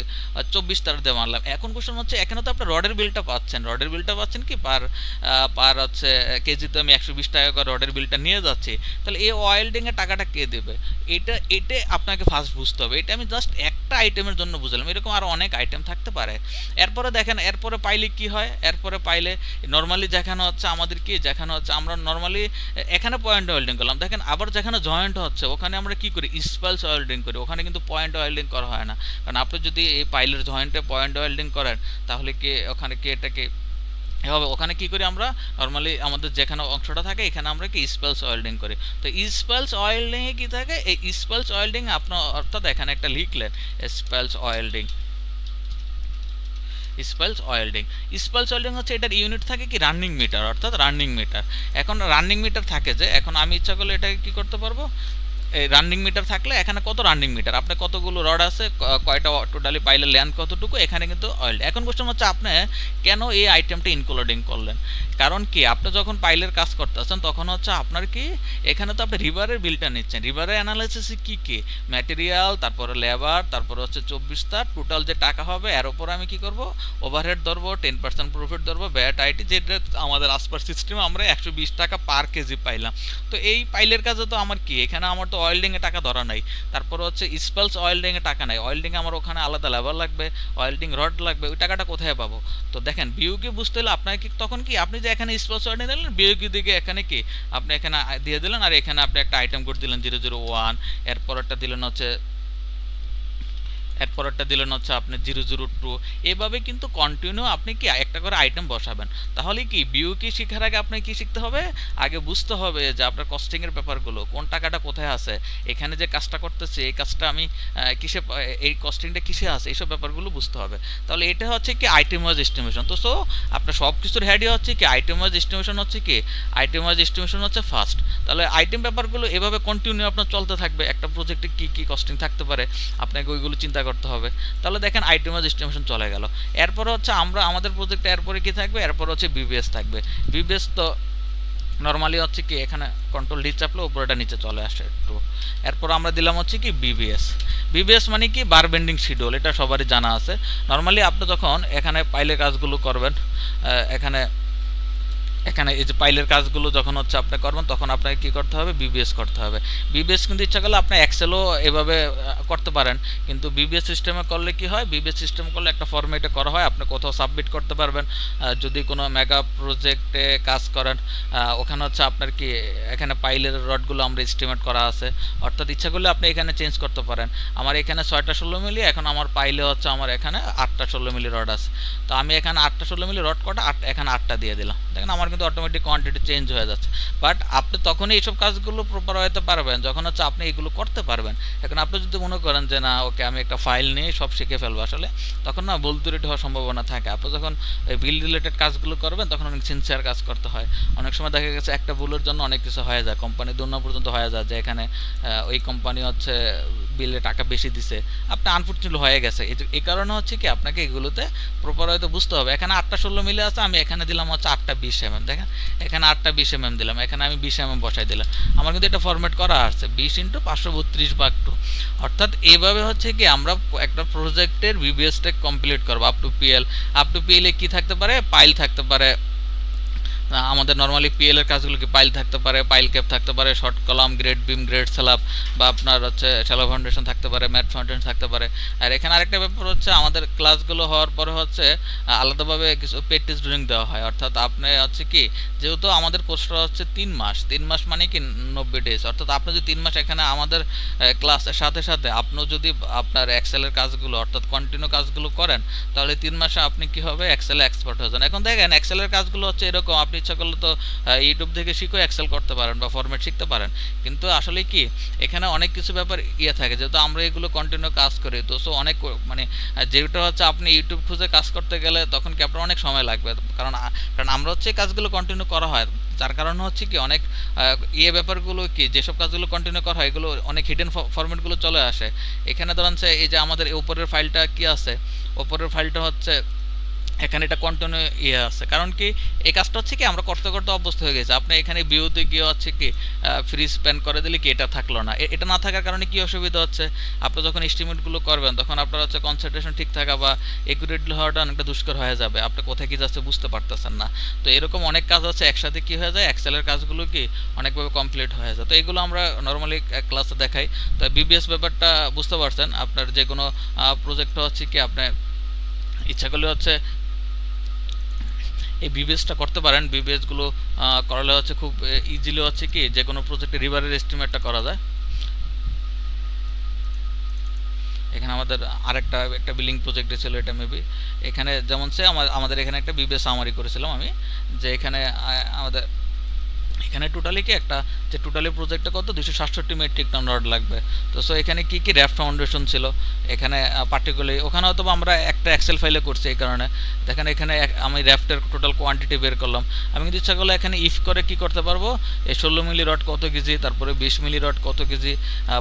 24 তার দিয়ে মারলাম। এখন কোশ্চেন হচ্ছে এখানে তো আপনি রডের বিলটা পাচ্ছেন, রডের বিলটা পাচ্ছেন কি পার পার হচ্ছে কেজিতে আমি 120 টাকা করে রডের বিলটা নিয়ে যাচ্ছি, তাহলে এই ওয়েল্ডিং এর টাকাটা কে দেবে? এটা আপনাকে ফার্স্ট বুঝতে হবে। এটা আমি জাস্ট একটা আইটেমের জন্য বুঝলাম, এরকম আরো অনেক আইটেম থাকতে পারে। এরপরে দেখেন, এরপরে পাইলে কি হয়, এরপরে পাইলে নর্মালি যেখানে হচ্ছে আমাদের কি, যেখানে হচ্ছে আমরা নর্মালি এখানে পয়েন্ট ওয়েল্ডিং করলাম, দেখেন আবার যেখানে জয়েন্ট হচ্ছে ওখানে আমরা কি করি, স্পালস ওয়েল্ডিং করি, ওখানে কিন্তু পয়েন্ট ওয়েল্ডিং করা হয় না। কারণ আপনি যদি এই পাইলের জয়েন্টে পয়েন্ট ওয়েল্ডিং করেন তাহলে কি ওখানে কি এটাকে হবে, ওখানে কি করি আমরা নর্মালি আমাদের যেখানে অংশটা থাকে এখানে আমরা কি স্পালস ওয়েল্ডিং করি। তো স্পালস ওয়েল্ডিং এ কি থাকে, এই স্পালস ওয়েল্ডিং আপনার অর্থাৎ এখানে একটা লিখলেন স্পালস ওয়েল্ডিং, স্পালস ওয়েল্ডিং। স্পালস ওয়েল্ডিং হচ্ছে এটার ইউনিট থাকে কি রানিং মিটার, অর্থাৎ রানিং মিটার। এখন রানিং মিটার থাকে যে, এখন আমি ইচ্ছা করলে এটাকে কি করতে পারবো, এই রানিং মিটার থাকলে এখানে কত রানিং মিটার, আপনার কতগুলো রড আছে, কয়টা টোটালি পাইলে লেন্থ কতটুকু, এখানে কিন্তু অয়েল। এখন কোশ্চেন হচ্ছে আপনি কেন এই আইটেমটা ইনক্লুডিং করলেন? কারণ কি আপনি যখন পাইলের কাজ করতেছেন তখন হচ্ছে আপনার কি এখানে তো আপনি রিভারের বিলটা নিচ্ছেন, রিভারের অ্যানালাইসিসে কি কি ম্যাটেরিয়াল, তারপরে লেবার, তারপরে হচ্ছে 24 তার টোটাল যে টাকা হবে, এর উপর আমি কি করব ওভারহেড ধরবো, 10% প্রফিট ধরবো, ব্যাট আইটি, যেটা আমাদের আসপার সিস্টেমে আমরা 120 টাকা পার কেজি পাইলাম। তো এই পাইলের কাজে তো আমার কি, এখানে আমার তো ওয়েল্ডিং এ টাকা ধরা নাই, তারপরে হচ্ছে স্পালস ওয়েল্ডিং এ টাকা নাই, ওয়েল্ডিং আমার ওখানে আলাদা লেবার লাগবে, ওয়েল্ডিং রড লাগবে, ওই টাকাটা কোথায় পাবো? তো দেখেন বিউকে বুঝতে হলে আপনাকে কি তখন কি, আপনি যে এখানে স্পালস ওয়েল্ডিং দিলেন বিউকে দিকে এখানে কি আপনি এখানে দিয়ে দিলেন, আর এখানে আপনি একটা আইটেম কোড দিলেন 001, এরপর একটা দিলেন হচ্ছে এরপরটা দিলেন হচ্ছে আপনি 002, এভাবে কিন্তু কন্টিনিউ আপনি কি একটা করে আইটেম বসাবেন। তাহলে কি বিউকে শেখার আগে আপনি কি শিখতে হবে, আগে বুঝতে হবে যে আপনার কস্টিং এর ব্যাপারগুলো, কোন টাকাটা কোথায় আছে, এখানে যে কাজটা করতেছি এই কাজটা আমি কিসে, এই কস্টিংটা কিসে আছে, এইসব ব্যাপারগুলো বুঝতে হবে। তাহলে এটা হচ্ছে কি আইটেম ওয়াইজ এস্টিমেশন। তো সো আপনার সব কিছুর হেডই হচ্ছে কি আইটেম ওয়াইজ এস্টিমেশন, হচ্ছে কি আইটেম ওয়াইজ এস্টিমেশন হচ্ছে ফার্স্ট। তাহলে আইটেম ব্যাপারগুলো এভাবে কন্টিনিউ আপনার চলতে থাকবে, একটা প্রজেক্টে কি কি কস্টিং থাকতে পারে আপনাকে ওইগুলো চিন্তা করতে হবে। তাহলে দেখেন আইটেম ওয়াইজ এস্টিমেশন চলে গেল। এরপর হচ্ছে আমরা আমাদের প্রজেক্টে এরপরে কি থাকবে, এরপর হচ্ছে বিবিএস থাকবে। বিবিএস তো নর্মালি হচ্ছে কি এখানে কন্ট্রোল ডি চাপলে উপরেটা নিচে চলে আসে একটু। এরপর আমরা দিলাম হচ্ছে কি বিবিএস। বিবিএস মানে কি বার বেন্ডিং শিডিউল, এটা সবারই জানা আছে। নর্মালি আপনি যখন এখানে পাইলে কাজগুলো করবেন, এখানে এখানে এই যে পাইলের কাজগুলো যখন হচ্ছে আপনি করবেন তখন আপনাকে কি করতে হবে, বিবিএস করতে হবে। বিবিএস কিন্তু ইচ্ছা করলে আপনি এক্সেলও এভাবে করতে পারেন, কিন্তু বিবিএস সিস্টেমে করলে কি হয়, বিবিএস সিস্টেম করলে একটা ফরম্যাটে করা হয়, আপনি কোথাও সাবমিট করতে পারবেন। যদি কোনো মেগা প্রজেক্টে কাজ করেন ওখানে হচ্ছে আপনার কি এখানে পাইলের রডগুলো আমরা এস্টিমেট করা আছে, অর্থাৎ ইচ্ছা করলে আপনি এখানে চেঞ্জ করতে পারেন। আমার এখানে 6টা 16 মিলি, এখন আমার পাইলে হচ্ছে আমার এখানে 8টা 16 মিলি রড আছে, তো আমি এখানে 8টা 16 মিলি রড কটা এখানে 8টা দিয়ে দিলাম, দেখেন আমার কিন্তু অটোমেটিক কোয়ান্টিটি চেঞ্জ হয়ে যাচ্ছে। বাট আপনি তখনই এইসব কাজগুলো প্রপার হতে পারবেন যখন হচ্ছে আপনি এগুলো করতে পারবেন। এখন আপনি যদি মনে করেন যে না ওকে আমি একটা ফাইল নিয়ে সব শিখে ফেলবো, আসলে তখন না ভুল ত্রুটি হওয়ার সম্ভাবনা থাকে। আপনি যখন বিল রিলেটেড কাজগুলো করবেন তখন অনেক সিনসিয়ার কাজ করতে হয়। অনেক সময় দেখা গেছে একটা ভুলের জন্য অনেক কিছু হয়ে যায়, কোম্পানি দুর্না পর্যন্ত হয়ে যায় যে এখানে ওই কোম্পানি হচ্ছে বিলে টাকা বেশি দিছে, আপনি আনফর্চুনেটলি হয়ে গেছে। এই কারণে হচ্ছে কি আপনাকে এগুলোতে প্রপার হয়তো বুঝতে হবে। এখানে 8টা 16 মিলে আছে, আমি এখানে দিলাম হচ্ছে 8টা 20 mm, দেখেন এখানে 8টা 20 mm দিলাম, এখানে আমি 20 mm বসাই দিলাম। আমার কিন্তু এটা ফরম্যাট করা আছে 20 × 532/2, অর্থাৎ এইভাবে হচ্ছে কি আমরা একটা প্রজেক্টের বিবিএসটা কমপ্লিট করবো up to PL. Up to PL এ কি থাকতে পারে, পাইল থাকতে পারে, আমাদের নর্মালি পিএল এর কাজগুলো কি পাইল থাকতে পারে, পাইল ক্যাপ থাকতে পারে, শর্ট কলাম, গ্রেড বিম, গ্রেড স্ল্যাব, বা আপনার হচ্ছে শ্যালো ফাউন্ডেশন থাকতে পারে, ম্যাট ফাউন্ডেশন থাকতে পারে। আর এখানে আরেকটা ব্যাপার হচ্ছে আমাদের ক্লাসগুলো হওয়ার পরে হচ্ছে আলাদাভাবে কিছু পেড টেস্ট ড্রয়িং দেওয়া হয়, অর্থাৎ আপনি হচ্ছে কি যেহেতু আমাদের কোর্সটা হচ্ছে 3 মাস, 3 মাস মানে কি 90 ডেজ, অর্থাৎ আপনি যদি 3 মাস এখানে আমাদের ক্লাসের সাথে সাথে আপনিও যদি আপনার এক্সেলের কাজগুলো অর্থাৎ কন্টিনিউ কাজগুলো করেন তাহলে 3 মাসে আপনি কি হবে এক্সেলে এক্সপার্ট হয়ে যান। এখন দেখেন এক্সেলের কাজগুলো হচ্ছে এরকম, আপনি ইচ্ছা করলে তো ইউটিউব থেকে শিখে এক্সেল করতে পারেন বা ফরম্যাট শিখতে পারেন, কিন্তু আসলে কি এখানে অনেক কিছু ব্যাপার থাকে, যেহেতু আমরা এগুলো কন্টিনিউ কাজ করি তো সো অনেক মানে যেটা হচ্ছে আপনি ইউটিউব খুঁজে কাজ করতে গেলে তখন কি আপনার অনেক সময় লাগবে, কারণ আমরা হচ্ছে কাজগুলো কন্টিনিউ করা হয়, যার কারণে হচ্ছে কি অনেক ব্যাপারগুলো কি যেসব কাজগুলো কন্টিনিউ করা হয় এগুলো অনেক হিডেন ফরম্যাটগুলো চলে আসে। এখানে ধরেন এই যে আমাদের উপরের ফাইলটা কি আছে, উপরের ফাইলটা হচ্ছে এখানে এটা কন্টিনিউ আছে, কারণ কি এই কাজটা হচ্ছে কি আমরা করতে করতে অভ্যস্ত হয়ে গেছে। আপনি এখানে ভিউতে গিয়ে হচ্ছে কি ফ্রি স্প্যান করে দিলে কি এটা থাকলো না। এটা না থাকার কারণে কি অসুবিধা হচ্ছে, আপনি যখন এস্টিমেটগুলো করবেন তখন আপনার হচ্ছে কনসেন্ট্রেশন ঠিক থাকা বা একুরেটলি হওয়াটা অনেকটা দুষ্কর হয়ে যাবে, আপনি কোথায় কি যাচ্ছে বুঝতে পারতেছেন না। তো এরকম অনেক কাজ আছে একসাথে কি হয়ে যায়, এক্সেলের কাজগুলো কি অনেকভাবে কমপ্লিট হয়ে যায়। তো এগুলো আমরা নর্মালি ক্লাসে দেখাই। তো বিবিএস ব্যাপারটা বুঝতে পারছেন, আপনার যে কোনো প্রজেক্ট হচ্ছে কি আপনি ইচ্ছা করলে হচ্ছে এই বিবিএসটা করতে পারেন। বিবিএসগুলো করলে হচ্ছে খুব ইজিলি হচ্ছে কি যে কোনো প্রজেক্টে রিভারের এস্টিমেটটা করা যায়। এখানে আমাদের একটা বিলিং প্রজেক্টে ছিল, এটা মেবি এখানে যেমন সে আমাদের এখানে একটা বিবিএস সামারি করেছিলাম আমি, যে এখানে আমাদের এখানে টোটালি কি একটা যে টোটালি প্রজেক্টটা কত 267 মেট্রিক টন রড লাগবে। তো সো এখানে কি কি র্যাফট ফাউন্ডেশন ছিল এখানে পার্টিকুলারলি, ওখানে হয়তো আমরা একটা এক্সেল ফাইলে করছি, এই কারণে দেখেন এখানে আমি র্যাফটের টোটাল কোয়ান্টিটি বের করলাম। আমি কিন্তু ইচ্ছা করলে এখানে ইফ করে কি করতে পারবো, এই 16 মিলি রড কত কেজি, তারপরে 20 মিলি রড কত কেজি,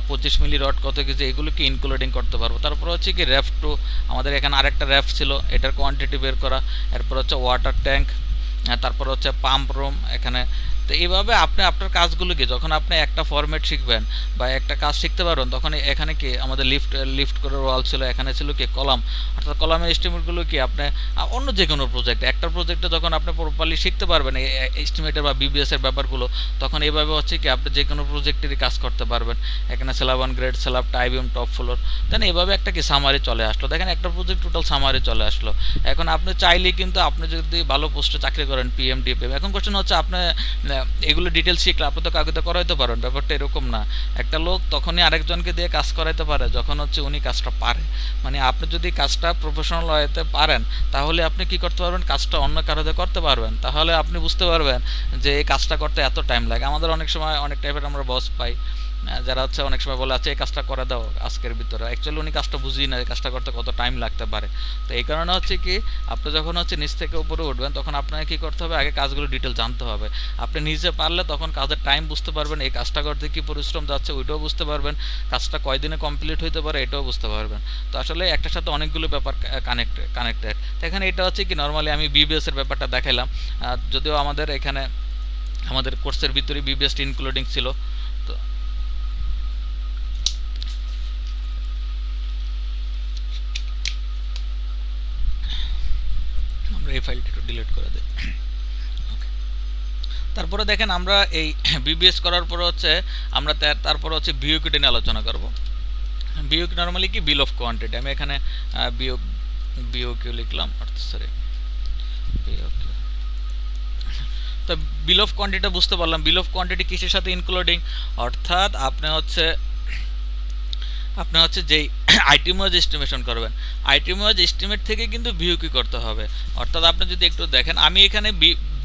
25 মিলি রড কত কেজি, এগুলোকে ইনক্লুডিং করতে পারবো। তারপর হচ্ছে কি র্যাফ টু, আমাদের এখানে আরেকটা র্যাফ ছিল, এটার কোয়ান্টিটি বের করা। এরপর হচ্ছে ওয়াটার ট্যাঙ্ক, তারপর হচ্ছে পাম্প রুম এখানে। তো এইভাবে আপনি আপনার কাজগুলোকে যখন আপনি একটা ফরম্যাট শিখবেন বা একটা কাজ শিখতে পারবেন, তখন এখানে কি আমাদের লিফট করে ওয়াল ছিল, এখানে ছিল কি কলাম, অর্থাৎ কলামের এস্টিমেটগুলো কি আপনি অন্য যে কোনো প্রজেক্ট একটা প্রজেক্টে যখন আপনি প্রপারলি শিখতে পারবেন এই এস্টিমেটের বা বিবিএস এর ব্যাপারগুলো, তখন এইভাবে হচ্ছে কি আপনি যে কোনো প্রজেক্টেরই কাজ করতে পারবেন। এখানে slab on grade, slab tie beam, top floor, then এইভাবে একটা কি সামারি চলে আসলো। দেখেন একটা প্রজেক্ট টোটাল সামারি চলে আসলো। এখন আপনি চাইলেই কিন্তু আপনি যদি ভালো পোস্টে চাকরি করেন পিএম ডিপিএম, এখন কোশ্চেন হচ্ছে আপনি এগুলো ডিটেলস শিখলে আপনি তো কাউকে করাইতে পারেন, ব্যাপারটা এরকম না। একটা লোক তখনই আরেকজনকে দিয়ে কাজ করাইতে পারে যখন হচ্ছে উনি কাজটা পারে। মানে আপনি যদি কাজটা প্রফেশনাল হইতে পারেন, তাহলে আপনি কি করতে পারবেন, কাজটা অন্য কারোতে করতে পারবেন। তাহলে আপনি বুঝতে পারবেন যে এই কাজটা করতে এত টাইম লাগে। আমাদের অনেক সময় অনেক টাইপের আমরা বস পাই যারা হচ্ছে অনেক সময় বলে আচ্ছা এই কাজটা করে দাও আজকের ভিতরে, অ্যাকচুয়ালি উনি কাজটা বুঝি না কাজটা করতে কত টাইম লাগতে পারে। তো এই কারণে হচ্ছে কি আপনি যখন হচ্ছে নিচ থেকে উপরে উঠবেন, তখন আপনাকে কি করতে হবে, আগে কাজগুলো ডিটেল জানতে হবে। আপনি নিজে পারলে তখন কাজের টাইম বুঝতে পারবেন, এই কাজটা করতে কি পরিশ্রম যাচ্ছে ওইটাও বুঝতে পারবেন, কাজটা কয়দিনে কমপ্লিট হইতে পারে এটাও বুঝতে পারবেন। তো আসলে একটার সাথে অনেকগুলো ব্যাপার কানেক্টেড। তো এখানে এটা হচ্ছে কি নর্মালি আমি বিবিএস এর ব্যাপারটা দেখাইলাম, যদিও আমাদের এখানে আমাদের কোর্সের ভিতরে বিবিএস ইনক্লুডিং ছিল। তো আমরা এই ফাইলটি একটু ডিলিট করে দিই। ওকে, তারপরে দেখেন আমরা এই বিবিএস করার পরে হচ্ছে আমরা তারপরে হচ্ছে বিওকিউটি নিয়ে আলোচনা করব। বিওকিউ নর্মালি কি বিল অফ কোয়ান্টিটি, আমি এখানে বিওকিউ লিখলাম, সরি বিওকিউ। তো বিল অফ কোয়ান্টিটিটা বুঝতে পারলাম, বিল অফ কোয়ান্টিটি কিসের সাথে ইনক্লুডিং, অর্থাৎ আপনি হচ্ছে যেই আইটেম ওয়াইজ এস্টিমেশন করবেন, আইটেম ওয়াইজ এস্টিমেট থেকে কিন্তু বিওকিউ করতে হবে। অর্থাৎ আপনি যদি একটু দেখেন, আমি এখানে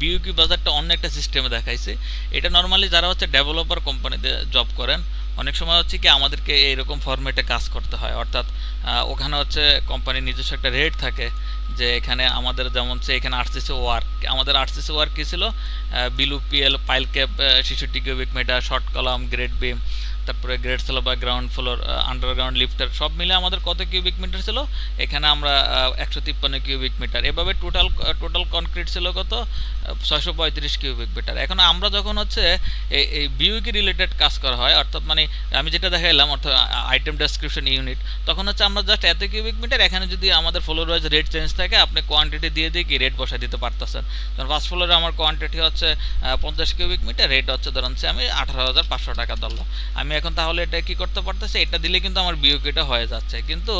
বিওকিউ বাজারটা অন্য একটা সিস্টেমে দেখাইছি। এটা নর্মালি যারা হচ্ছে ডেভেলপার কোম্পানিতে জব করেন, অনেক সময় হচ্ছে কি আমাদেরকে এইরকম ফরম্যাটে কাজ করতে হয়। অর্থাৎ ওখানে হচ্ছে কোম্পানির নিজস্ব একটা রেট থাকে, যে এখানে আমাদের যেমন এখানে আরসিসি ওয়ার্ক, আমাদের আরসিসি ওয়ার্ক কী ছিল, বিলু পিএল, pile cap, 66 cubic metre, short column, grade beam, তারপরে গ্রেড স্ল্যাব বা গ্রাউন্ড ফ্লোর, আন্ডারগ্রাউন্ড লিফটার, সব মিলে আমাদের কত কিউবিক মিটার ছিল, এখানে আমরা 153 কিউবিক মিটার। এভাবে টোটাল কনক্রিট ছিল কত, 635 কিউবিক মিটার। এখন আমরা যখন হচ্ছে এই বিওকি রিলেটেড কাজ করা হয়, অর্থাৎ মানে আমি যেটা দেখাইলাম অর্থাৎ আইটেম ডেসক্রিপশন ইউনিট, তখন হচ্ছে আমরা জাস্ট এত কিউবিক মিটার, এখানে যদি আমাদের ফ্লোর ওয়াইজ রেট চেঞ্জ থাকে আপনি কোয়ান্টিটি দিয়ে কি রেট বসায় দিতে পারতেছেন। কারণ ফার্স্ট ফ্লোরে আমার কোয়ান্টিটি হচ্ছে 50 কিউবিক মিটার, রেট হচ্ছে ধরুন আমি 18,500 টাকা ধরলাম। আমি এখন তাহলে এটা কি করতে পারতেছি, এটা দিলে কিন্তু আমার বিওকিটা হয়ে যাচ্ছে। কিন্তু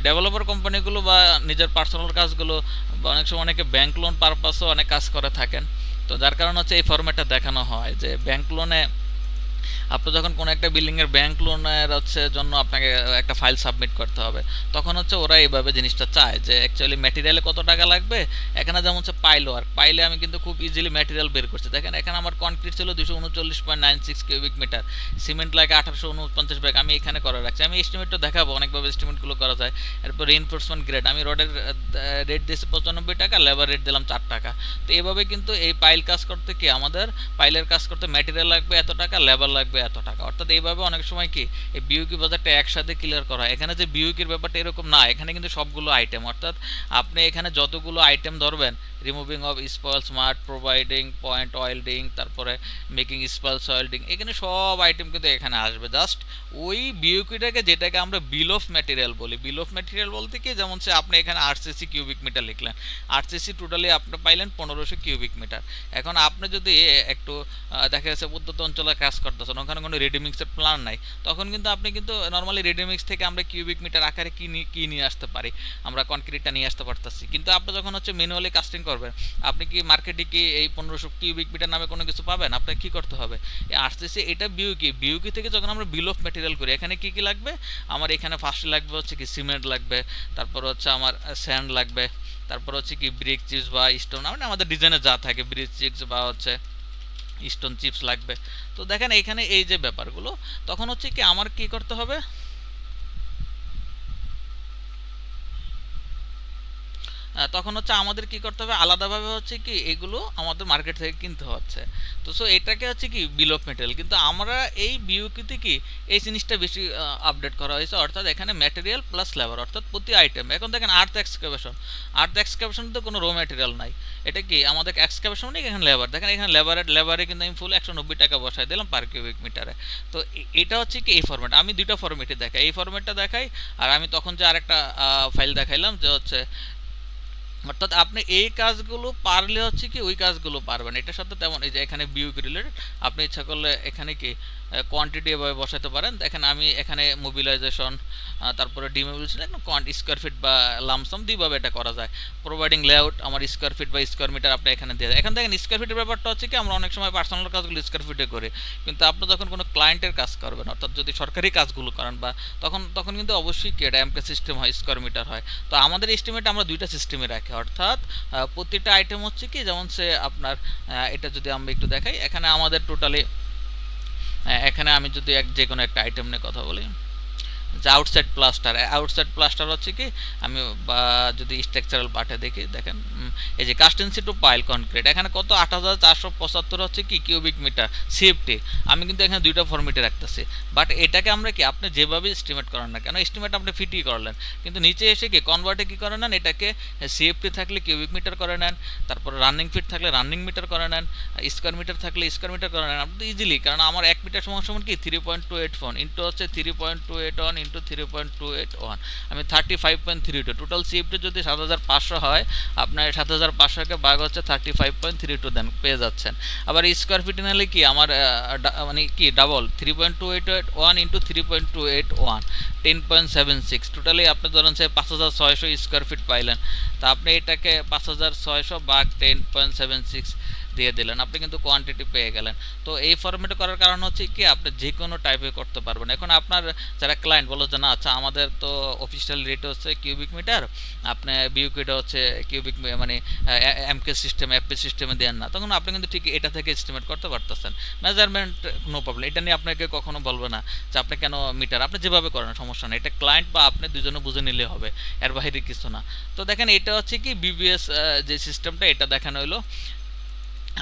ডেভেলপার কোম্পানিগুলো বা নিজের পার্সোনাল কাজগুলো বা অনেক সময় অনেকে ব্যাংক লোন পারপাসও অনেক কাজ করে থাকেন। তো যার কারণে হচ্ছে এই ফরম্যাটটা দেখানো হয় যে ব্যাংক লোনে আপনি যখন কোনো একটা বিল্ডিংয়ের ব্যাংক লোনের হচ্ছে জন্য আপনাকে একটা ফাইল সাবমিট করতে হবে, তখন হচ্ছে ওরা এইভাবে জিনিসটা চায় যে অ্যাকচুয়ালি ম্যাটেরিয়ালে কত টাকা লাগবে। এখানে যেমন হচ্ছে পাইল ওয়ার্ক, পাইলে আমি কিন্তু খুব ইজিলি ম্যাটেরিয়াল বের করছি। দেখেন এখানে আমার কনক্রিট ছিল 239.96 কিউবিক মিটার, সিমেন্ট লাগে 1849 ব্যাগ, আমি এখানে করে রাখছি। আমি এস্টিমেটটা দেখাবো অনেকভাবে এস্টিমেটগুলো করা যায়। এরপর রিইনফোর্সমেন্ট গ্রেড, আমি রডের রেট দিয়েছি 95 টাকা, লেবার রেট দিলাম 4 টাকা। তো এইভাবে কিন্তু এই পাইল কাজ করতে কি আমাদের পাইলের কাজ করতে ম্যাটেরিয়াল লাগবে এত টাকা, লেবার লাগবে এত টাকা। অর্থাৎ এইভাবে অনেক সময় কি এই বিইউকি বাজারটা একসাথে ক্লিয়ার করা হয়। এখানে যে বিইউকির ব্যাপারটা এরকম না, এখানে কিন্তু সবগুলো আইটেম, অর্থাৎ আপনি এখানে যতগুলো আইটেম ধরবেন, removing of spoil smart, providing point welding, তারপরে মেকিং স্পয়েলস ওয়েল্ডিং, এখানে সব আইটেম কিন্তু এখানে আসবে। জাস্ট ওই বিইউকিটাকে, যেটাকে আমরা বিল অফ ম্যাটেরিয়াল বলি, বিল অফ ম্যাটেরিয়াল বলতে কি, যেমন সে আপনি এখানে 8cc কিউবিক মিটার লিখলেন, 8cc টোটালি আপনি পাইলেন 1500 কিউবিক মিটার। এখন আপনি যদি একটু দেখা যাচ্ছে উদ্যত অঞ্চলে কাজ করতেছেন, ওখানে কোনো রেডিমিক্সের প্ল্যান নাই, তখন কিন্তু আপনি কিন্তু নর্মালি রেডিমিক্স থেকে আমরা কিউবিক মিটার আকারে কি নিয়ে আসতে পারি, আমরা কনক্রিটটা নিয়ে আসতে পারতেছি। কিন্তু আপনি যখন হচ্ছে ম্যানুয়ালি কাস্টিং করবেন, আপনি কি মার্কেটে কি এই 1500 কিউবিক মিটার নামে কোনো কিছু পাবেন? আপনাকে কি করতে হবে, এই আসতেছে এটা বিইউকি থেকে যখন আমরা বিল অফ ম্যাটেরিয়াল করি, এখানে কি কি লাগবে আমার, এখানে ফার্স্টে লাগবে হচ্ছে কি সিমেন্ট লাগবে, তারপর হচ্ছে আমার স্যান্ড লাগবে, তারপর হচ্ছে কি ব্রিক চিপস বা স্টোন, মানে আমাদের ডিজাইনে যা থাকে ব্রিক চিপস বা হচ্ছে স্টোন চিপস লাগবে। তো দেখেন এখানে এই যে ব্যাপারগুলো, তখন হচ্ছে কি আমার কি করতে হবে, তখন হচ্ছে আমাদের কি করতে হবে, আলাদাভাবে হচ্ছে কি এগুলো আমাদের মার্কেট থেকে কিনতে হচ্ছে। তো সো এটাকে হচ্ছে কি বিল অফ ম্যাটেরিয়াল। কিন্তু আমরা এই বিইউকিতে কি এই জিনিসটা বেশি আপডেট করা হয়েছে, অর্থাৎ এখানে ম্যাটেরিয়াল প্লাস লেবার, অর্থাৎ প্রতি আইটেম। এখন দেখেন আর্থ এক্সকাভেশন তো কোনো র ম্যাটেরিয়াল নাই, এটা কি আমাদের এক্সকাভেশন নেই, এখানে লেবার। দেখেন এখানে লেবারে কিন্তু আমি ফুল 190 টাকা বসাই দিলাম পার কিউবিক মিটারে। তো এটা হচ্ছে কি এই ফরম্যাট, আমি দুইটা ফরম্যাটে দেখাই, এই ফরম্যাটটা দেখাই, আর আমি তখন যে আরেকটা ফাইল দেখাইলাম যে হচ্ছে, অর্থাৎ আপনি এই কাজগুলো পারলে হচ্ছে কি ওই কাজগুলো পারবেন। এটার সাথে তেমন এই যে এখানে বিইউকি রিলেটেড, আপনি ইচ্ছা করলে এখানে কি কোয়ান্টিটি এভাবে বসাতে পারেন। দেখেন আমি এখানে মোবিলাইজেশন, তারপরে ডিমোবিলাইজেশন, স্কোয়ার ফিট বা লামসাম দুইভাবে এটা করা যায়। প্রোভাইডিং লেআউট আমার স্কোয়ার ফিট বা স্কোয়ার মিটার আপনি এখানে দিয়ে দেয়। এখন দেখেন স্কোয়ার ফিটের ব্যাপারটা হচ্ছে কি আমরা অনেক সময় পার্সোনাল কাজগুলো স্কোয়ার ফিটে করি, কিন্তু আপনি যখন কোনো ক্লায়েন্টের কাজ করবেন, অর্থাৎ যদি সরকারি কাজগুলো করেন বা তখন কিন্তু অবশ্যই কি এটা এমকে সিস্টেম হয়, স্কোয়ার মিটার হয়। তো আমাদের এস্টিমেট আমরা দুইটা সিস্টেমে রাখি, অর্থাৎ প্রতিটা আইটেম হচ্ছে কি, যেমন সে আপনার এটা যদি আমরা একটু দেখাই, এখানে আমাদের টোটালি, এখানে আমি যদি যে কোনো একটা আইটেম নিয়ে কথা বলি, যে আউটসাইড প্লাস্টার হচ্ছে কি, আমি বা যদি স্ট্রাকচারাল পার্টে দেখি, দেখেন এই যে কাস্টেন্সি টু পাইল কনক্রিট, এখানে কত 8475 হচ্ছে কি কিউবিক মিটার সেফটি। আমি কিন্তু এখানে দুইটা ফরম্যাটে রাখতেছি, বাট এটাকে আমরা কি আপনি যেভাবে এস্টিমেট করেন না কেন, এস্টিমেট আপনি ফিটই করলেন, কিন্তু নিচে এসে কি কনভার্টে কি করে নেন, এটাকে সেফটি থাকলে কিউবিক মিটার করে নেন, তারপর রানিং ফিট থাকলে রানিং মিটার করে নেন, স্কোয়ার মিটার থাকলে স্কোয়ার মিটার করে নেন। আপনি তো ইজিলি, কারণ আমার 1 মিটার সমান কি 3.281 ইন্টু হচ্ছে 3.281 ইন্টু 3.281, আমি 35.32, টোটাল সিএফটি যদি 7500 হয়, আপনার 7500কে ভাগ হচ্ছে 35.32 দেন, পেয়ে যাচ্ছেন। আবার স্কোয়ার ফিট নিলে কি আমার মানে কি ডাবল 3.281 ইন্টু 3.281 10.76, টোটালি আপনি ধরেন সে 5600 স্কোয়ার ফিট পাইলেন। তা আপনি এটাকে 5600 ভাগ 10.76 দিয়ে দিলেন, আপনি কিন্তু কোয়ান্টিটি পেয়ে গেলেন। তো এই ফরম্যাটে করার কারণ হচ্ছে কি আপনি যে কোনো টাইপে করতে পারবেন। এখন আপনার যারা ক্লায়েন্ট বলো যে না আচ্ছা আমাদের তো অফিসিয়াল রেট হচ্ছে কিউবিক মিটার, আপনি বিইউকিটা হচ্ছে কিউবিক মানে এমকে সিস্টেম এফপি সিস্টেমে দেন না, তখন আপনি কিন্তু ঠিক এটা থেকে এস্টিমেট করতে পারতেছেন। মেজারমেন্ট নো প্রবলেম, এটা নিয়ে আপনাকে কখনো বলবে না যে আপনি কেন মিটার, আপনি যেভাবে করেন সমস্যা নেই, এটা ক্লায়েন্ট বা আপনি দুজনে বুঝে নিলে হবে, এর বাইরে কিছু না। তো দেখেন এটা হচ্ছে কি বিবিএস যে সিস্টেমটা, এটা দেখানো হলো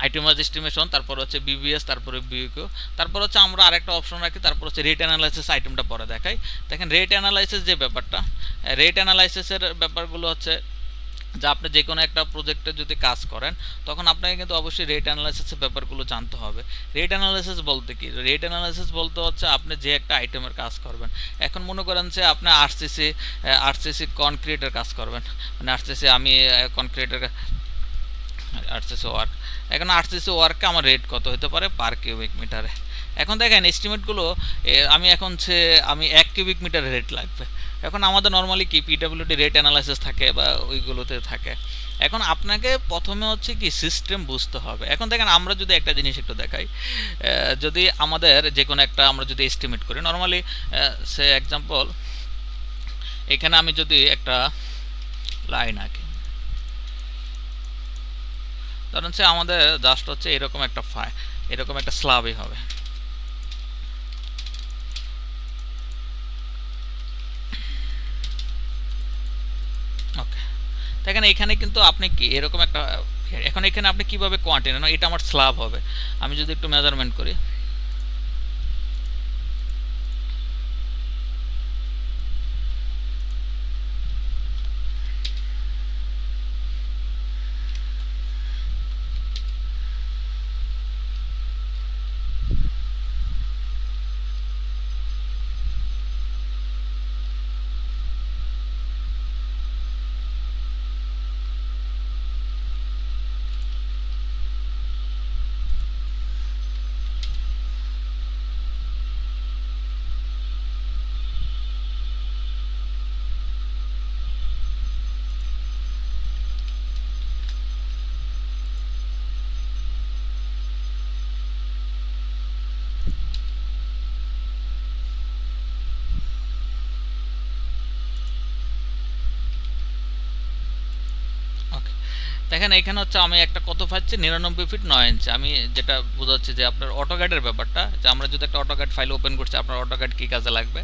আইটেমাইজ এস্টিমেশন, তারপর হচ্ছে বিবিএস, তারপরে বিইউকিউ, তারপর হচ্ছে আমরা আরেকটা অপশন রাখি, তারপর হচ্ছে রেট অ্যানালাইসিস আইটেমটা পরে দেখাই। দেখেন রেট অ্যানালাইসিস যে ব্যাপারটা, রেট অ্যানালাইসিসের ব্যাপারগুলো হচ্ছে যে আপনি যে কোনো একটা প্রজেক্টে যদি কাজ করেন, তখন আপনাকে কিন্তু অবশ্যই রেট অ্যানালাইসিসের ব্যাপারগুলো জানতে হবে। রেট অ্যানালাইসিস বলতে কি, রেট অ্যানালাইসিস বলতে হচ্ছে আপনি যে একটা আইটেমের কাজ করবেন, এখন মনে করেন যে আপনি আরসিসি কনক্রিটের কাজ করবেন, মানে আরসিসি আমি কনক্রিটের আরসিসি ওয়ার্ক, এখন আরসিসি ওয়ার্কে আমার রেট কত হতে পারে পার কিউবিক মিটারে। এখন দেখেন এস্টিমেটগুলো আমি 1 কিউবিক মিটারের রেট লাগবে। এখন আমাদের নর্মালি কি পিডব্লিউডি রেট অ্যানালাইসিস থাকে বা ওইগুলোতে থাকে। এখন আপনাকে প্রথমে হচ্ছে কি সিস্টেম বুঝতে হবে। এখন দেখেন আমরা যদি একটা জিনিস একটু দেখাই, যদি আমাদের যে কোনো একটা আমরা যদি এস্টিমেট করি নর্মালি, সে এক্সাম্পল এখানে আমি যদি একটা লাইন আঁকি, ধরেন সে আমাদের জাস্ট হচ্ছে এরকম একটা স্ল্যাবই হবে। ওকে, দেখেন এখানে কিন্তু আপনি কি এরকম একটা, এখন এখানে আপনি কিভাবে কোয়ান্টিটি না, এটা আমার স্ল্যাব হবে। আমি যদি একটু মেজারমেন্ট করি, দেখেন এখানে হচ্ছে আমি একটা কত পাচ্ছি 99 ফিট 9 ইঞ্চি। আমি যেটা বোঝাচ্ছি যে আপনার অটোক্যাডের ব্যাপারটা, যে আমরা যদি একটা অটোক্যাড ফাইল ওপেন করছি আপনার অটোক্যাড কী কাজে লাগবে।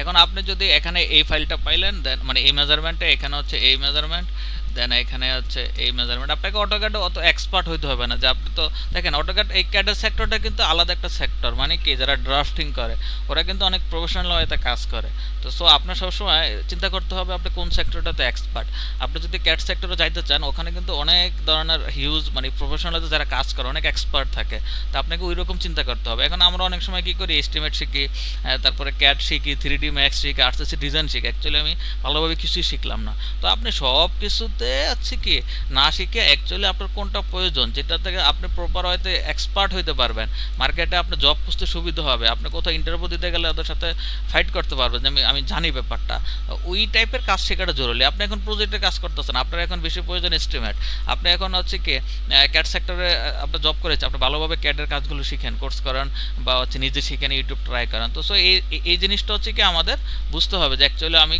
এখন আপনি যদি এখানে এই ফাইলটা পাইলেন, দেন মানে এই মেজারমেন্টে, এখানে হচ্ছে এই মেজারমেন্ট, দেন এখানে হচ্ছে এই মেজারমেন্ট। আপনাকে অটোক্যাডে অত এক্সপার্ট হইতে হবে না, যে আপনি তো দেখেন অটোক্যাড এই ক্যাডের সেক্টরটা কিন্তু আলাদা একটা সেক্টর, মানে কি যারা ড্রাফটিং করে ওরা কিন্তু অনেক প্রফেশনাল ওয়েতে কাজ করে। তো সো আপনার সবসময় চিন্তা করতে হবে আপনি কোন সেক্টরটাতে এক্সপার্ট। আপনি যদি ক্যাড সেক্টরে যাইতে চান ওখানে কিন্তু অনেক ধরনের হিউজ মানে প্রফেশনালতে যারা কাজ করে অনেক এক্সপার্ট থাকে, তো আপনাকে ওই রকম চিন্তা করতে হবে। এখন আমরা অনেক সময় কী করি, এস্টিমেট শিখি, তারপরে ক্যাড শিখি, 3D ম্যাক্স শিখি, আর্টিস্টিক ডিজাইন শিখি, অ্যাকচুয়ালি আমি ভালোভাবে কিছুই শিখলাম না। তো আপনি সব কিছুতে আছে কি না শিখে অ্যাকচুয়ালি আপনার কোনটা প্রয়োজন, যেটা থেকে আপনি প্রপার হয়তো এক্সপার্ট হইতে পারবেন, মার্কেটে আপনার জব খুঁজতে সুবিধা হবে, আপনি কোথাও ইন্টারভিউ দিতে গেলে ওদের সাথে ফাইট করতে পারবেন যে আমি জানি ব্যাপারটা। ওই টাইপের কাজ শেখাটা জরুরি। আপনি এখন প্রজেক্টে কাজ করতেছেন, আপনার এখন বেশি প্রয়োজন এস্টিমেট। আপনি এখন হচ্ছে কি ক্যাড সেক্টরে আপনার জব করেছে, আপনি ভালোভাবে ক্যাডের কাজগুলো শিখেন, কোর্স করেন বা হচ্ছে নিজে শিখেন, ইউটিউব ট্রাই করেন। তো সো এই জিনিসটা হচ্ছে কি আমাদের বুঝতে হবে যে অ্যাকচুয়ালি আমি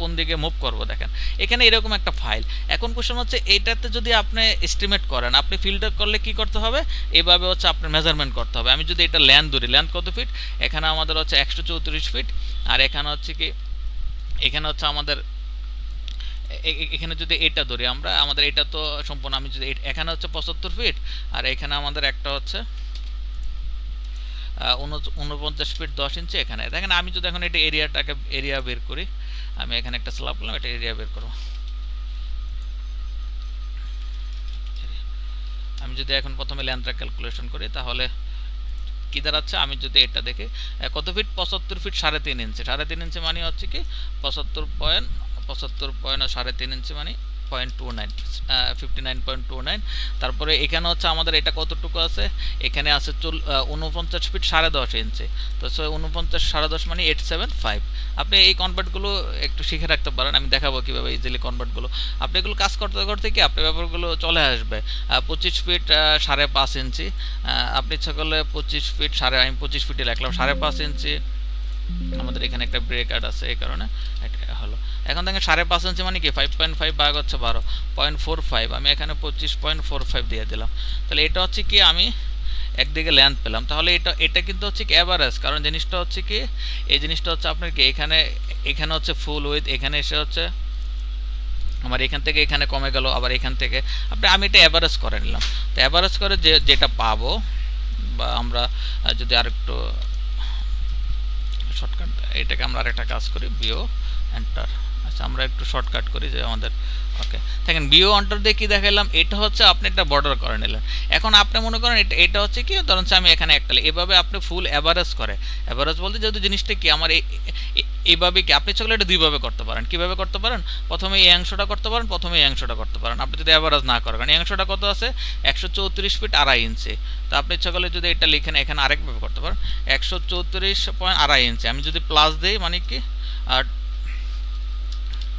কোন দিকে মুভ করবো। দেখেন এখানে এরকম একটা ফাইল। এখন কোশ্চেন হচ্ছে এইটাতে যদি আপনি এস্টিমেট করেন, আপনি ফিল্টার করলে কি করতে হবে, এইভাবে হচ্ছে আপনার মেজারমেন্ট করতে হবে। আমি যদি এটা ল্যান্ড ধরি, ল্যান্ড কত ফিট, এখানে আমাদের হচ্ছে 134 ফিট, আর এখানে হচ্ছে কি এখানে হচ্ছে আমাদের এখানে যদি এটা ধরি আমরা, আমাদের এটা তো সম্পূর্ণ, আমি যদি এখানে হচ্ছে 75 ফিট, আর এখানে আমাদের একটা হচ্ছে 49 ফিট 10 ইঞ্চি। এখানে দেখেন আমি যদি এখন এটা এরিয়া বের করি, আমি এখানে একটা স্ল্যাব করলাম, এটা এরিয়া বের করবো। আমি যদি এখন প্রথমে ল্যান্ডটা ক্যালকুলেশন করি তাহলে কি দাঁড়াচ্ছে, আমি যদি এটা দেখি কত ফিট, 75 ফিট 3.5 ইঞ্চি। 3.5 ইঞ্চি মানে হচ্ছে কি 75.3 ইঞ্চি মানে 59.29। তারপরে এখানে হচ্ছে আমাদের এটা কতটুকু আছে, এখানে আছে 49 ফিট 10.5 ইঞ্চি। তো 49 10.5 মানে 875। আপনি এই কনভার্টগুলো একটু শিখে রাখতে পারেন, আমি দেখাবো কীভাবে ইজিলি কনভার্টগুলো। আপনি এগুলো কাজ করতে করতে কি আপনার ব্যাপারগুলো চলে আসবে। 25 ফিট 5.5 ইঞ্চি, আপনি ইচ্ছা করলে 25 ফিট আমি 25 ফিটে রাখলাম 5.5 ইঞ্চি। আমাদের এখানে একটা ব্রেক আউট আছে, এই কারণে এটা হলো। এখন দেখেন 5.5 ইঞ্চি মানে কি 5.5 ভাগ হচ্ছে 12.45, আমি এখানে 25.45 দিয়ে দিলাম। তাহলে এটা হচ্ছে কি আমি একদিকে লেন্থ পেলাম। তাহলে এটা কিন্তু হচ্ছে কি অ্যাভারেজ, কারণ জিনিসটা হচ্ছে কি এই জিনিসটা হচ্ছে আপনার কি এখানে হচ্ছে ফুল উইথ, এখানে এসে হচ্ছে আমার এখান থেকে এখানে কমে গেল, আবার এখান থেকে আমি এটা অ্যাভারেজ করে নিলাম। তো অ্যাভারেজ করে যেটা পাবো, বা আমরা যদি আরেকটু শর্টকাট, এটাকে আমরা আরেকটা কাজ করি, বিও এন্টার। আচ্ছা আমরা একটু শর্টকাট করি যে আমাদের ওকে দেখেন বিও এন্টার দিয়ে কি দেখালাম, এটা হচ্ছে আপনি একটা বর্ডার করে নিলেন। এখন আপনি মনে করেন এটা হচ্ছে কি ধরুন আমি এখানে একটা, এভাবে আপনি ফুল অ্যাভারেজ করে, অ্যাভারেজ বলতে যেহেতু জিনিসটা কি আমার এইভাবে কি আপনি চাইলে এটা দুইভাবে করতে পারেন। কীভাবে করতে পারেন, প্রথমে এই অংশটা করতে পারেন, প্রথমে এই অংশটা করতে পারেন। আপনি যদি অ্যাভারেজ না করেন, এই অংশটা কত আছে 134 ফিট 2.5 ইঞ্চি। তো আপনি ইচ্ছা করলে যদি এটা লিখেন এখানে আরেকভাবে করতে পারেন 134.2.5 ইঞ্চি। আমি যদি প্লাস দিই মানে কি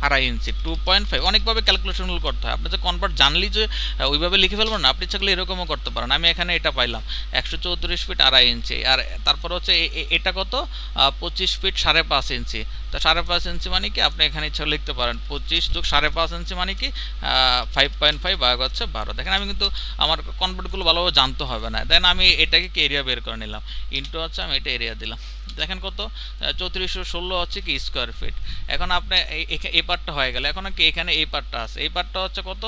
2.5 ইঞ্চি 2.5, অনেকভাবে ক্যালকুলেশনগুলো করতে হয়। আপনি যে কনভার্ট জানলি যে ওইভাবে লিখে ফেলবেন না, আপনি চাইলে এরকমও করতে পারেন। আমি এখানে এটা পাইলাম 134 ফিট 2.5 ইঞ্চি, আর তারপর হচ্ছে এটা কত 25 ফিট 5.5 ইঞ্চি। তো 5.5 ইঞ্চি মানে কি আপনি এখানে ইচ্ছা লিখতে পারেন 25 যোগ 5.5 ইঞ্চি মানে কি 5.5 ভাগ হচ্ছে 12। দেখেন আমি কিন্তু আমার কনভার্টগুলো ভালোভাবে জানতে হবে না। দেন আমি এটাকে কি এরিয়া বের করে নিলাম, ইন্টু হচ্ছে আমি এটা এরিয়া দিলাম। দেখেন কত 3416 হচ্ছে কি স্কোয়ার ফিট। এখন আপনি এই পার্টটা হয়ে গেল, এখন কি এখানে এই পার্টটা আছে, এই পার্টটা হচ্ছে কত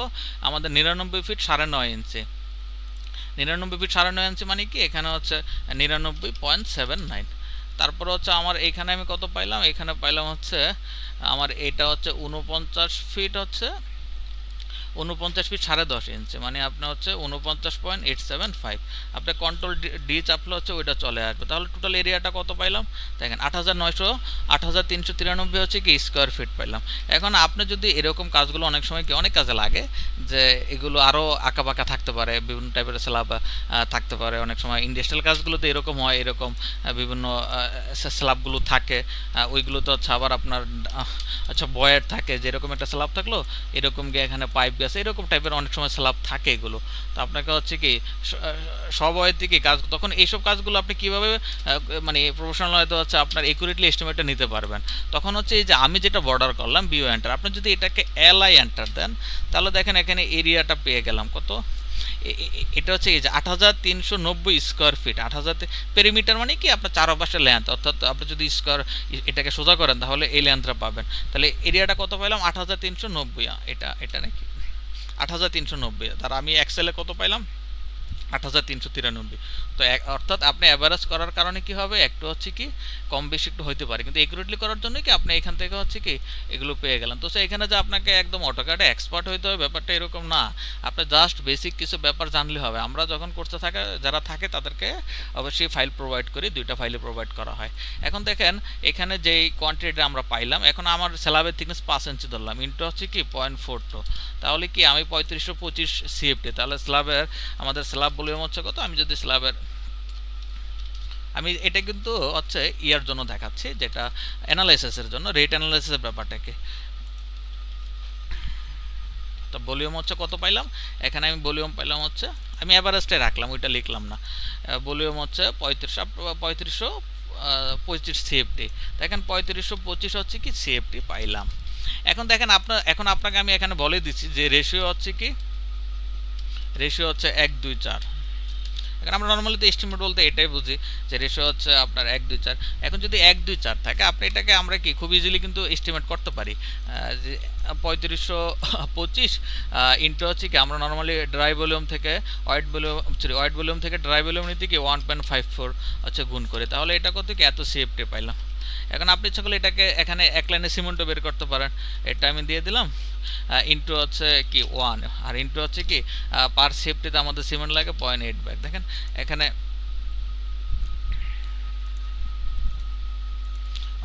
আমাদের 99 ফিট 9.5 ইঞ্চি। 99 ফিট 9.5 ইঞ্চি মানে কি এখানে হচ্ছে 99.79। তারপর হচ্ছে আমার এখানে আমি কত পাইলাম, এখানে পাইলাম হচ্ছে আমার এটা হচ্ছে 49 ফিট হচ্ছে 49 ফিট 10.5 ইঞ্চি, মানে আপনার হচ্ছে 49.875। আপনি কন্ট্রোল ডি চাপলে হচ্ছে ওইটা চলে আসবে। তাহলে টোটাল এরিয়াটা কত পাইলাম দেখেন 8393 হচ্ছে কি স্কোয়ার ফিট পাইলাম। এখন আপনি যদি এরকম কাজগুলো অনেক সময় কি অনেক কাজে লাগে, যে এগুলো আরও আঁকাবাঁকা থাকতে পারে, বিভিন্ন টাইপের স্ল্যাব থাকতে পারে। অনেক সময় ইন্ডাস্ট্রিয়াল কাজগুলোতে এরকম হয়, এরকম বিভিন্ন স্ল্যাবগুলো থাকে, ওইগুলো তো হচ্ছে আবার আপনার আচ্ছা বয়ের থাকে, যেরকম একটা স্ল্যাব থাকলো এরকম গিয়ে এখানে পাইপ আছে, এরকম টাইপের অনেক সময় স্ল্যাব থাকে এগুলো। তো আপনাকে হচ্ছে কি সব ওয়েতে কি কাজ, তখন এইসব কাজগুলো আপনি কীভাবে মানে প্রফেশনাল হয়তো হচ্ছে আপনার একুরেটলি এস্টিমেটটা নিতে পারবেন। তখন হচ্ছে এই যে আমি যেটা বর্ডার করলাম বিও এন্টার, আপনি যদি এটাকে এলআই এন্টার দেন তাহলে দেখেন এখানে এরিয়াটা পেয়ে গেলাম কত, এটা হচ্ছে এই যে ৮৩৯০ স্কোয়ার ফিট। ৮০০০ পেরিমিটার মানে কি আপনার চারপাশের লেন্থ, অর্থাৎ আপনি যদি স্কোয়ার এটাকে সোজা করেন তাহলে এই লেন্থটা পাবেন। তাহলে এরিয়াটা কত পাইলাম ৮৩৯০, এটা নাকি ৮৩৯০, তার আমি এক্সেলে কত পাইলাম ৮৩৯৩। তো অর্থাৎ আপনি অ্যাভারেজ করার কারণে কি হবে, একটু হচ্ছে কি কম বেশি একটু হইতে পারে, কিন্তু একুরেটলি করার জন্য কি আপনি এখান থেকে হচ্ছে কি এগুলো পেয়ে গেলেন। তো এখানে যে আপনাকে একদম অটোক্যাডে এক্সপার্ট হইতে হবে ব্যাপারটা এরকম না, আপনি জাস্ট বেসিক কিছু ব্যাপার জানলে হবে। আমরা যখন করতে থাকে যারা থাকে তাদেরকে অবশ্যই ফাইল প্রোভাইড করি, ২টা ফাইলে প্রোভাইড করা হয়। এখন দেখেন এখানে যেই কোয়ান্টিটি আমরা পাইলাম, এখন আমার স্ল্যাবের থিকনেস ৫ ইঞ্চি ধরলাম, ইন্টু হচ্ছে কি 0.42, তাহলে কি আমি ৩৫২৫ সিএফটি, তাহলে স্ল্যাবের আমাদের স্ল্যাব ভলিউম হচ্ছে কত, আমি যদি স্ল্যাবের আমি এটা কিন্তু হচ্ছে ইয়ার জন্য দেখাচ্ছি, যেটা অ্যানালাইসিসের জন্য, রেট অ্যানালাইসিসের ব্যাপারটাকে। তো ভলিউম হচ্ছে কত পাইলাম, এখানে আমি ভলিউম পাইলাম হচ্ছে, আমি অ্যাভারেজটাই রাখলাম, ওইটা লিখলাম না। ভলিউম হচ্ছে ৩৫২৫ সিএফটি, দেখেন ৩৫২৫ হচ্ছে কি সিএফটি পাইলাম। এখন দেখেন এখন আপনাকে আমি এখানে বলে দিচ্ছি যে রেশিও হচ্ছে কি, রেশিও হচ্ছে ১, ২, ৪। এখন আমরা নর্মালি তো এস্টিমেট বলতে এটাই বুঝি যে রেশিও হচ্ছে আপনার ১, ২, ৪। এখন যদি ১, ২, ৪ থাকে আপনি এটাকে আমরা কি খুব ইজিলি কিন্তু এস্টিমেট করতে পারি, যে ৩৫২৫ ইন্টু হচ্ছে কি আমরা নর্মালি ড্রাই ভলিউম থেকে ওয়াইড ভলিউম থেকে ড্রাই ভলিউম নিতে কি 1.54 হচ্ছে গুণ করে, তাহলে এটা কত কি এত সিএফটি পাইলাম। এখন আপনি ইচ্ছা করলে এটাকে এখানে এক লাইনে সিমেন্টও বের করতে পারেন, এটা আমি দিয়ে দিলাম ইন্টু হচ্ছে কি 1, আর ইন্টু হচ্ছে কি পার সেফটিতে আমাদের সিমেন্ট লাগে 0.8 ব্যাগ। দেখেন এখানে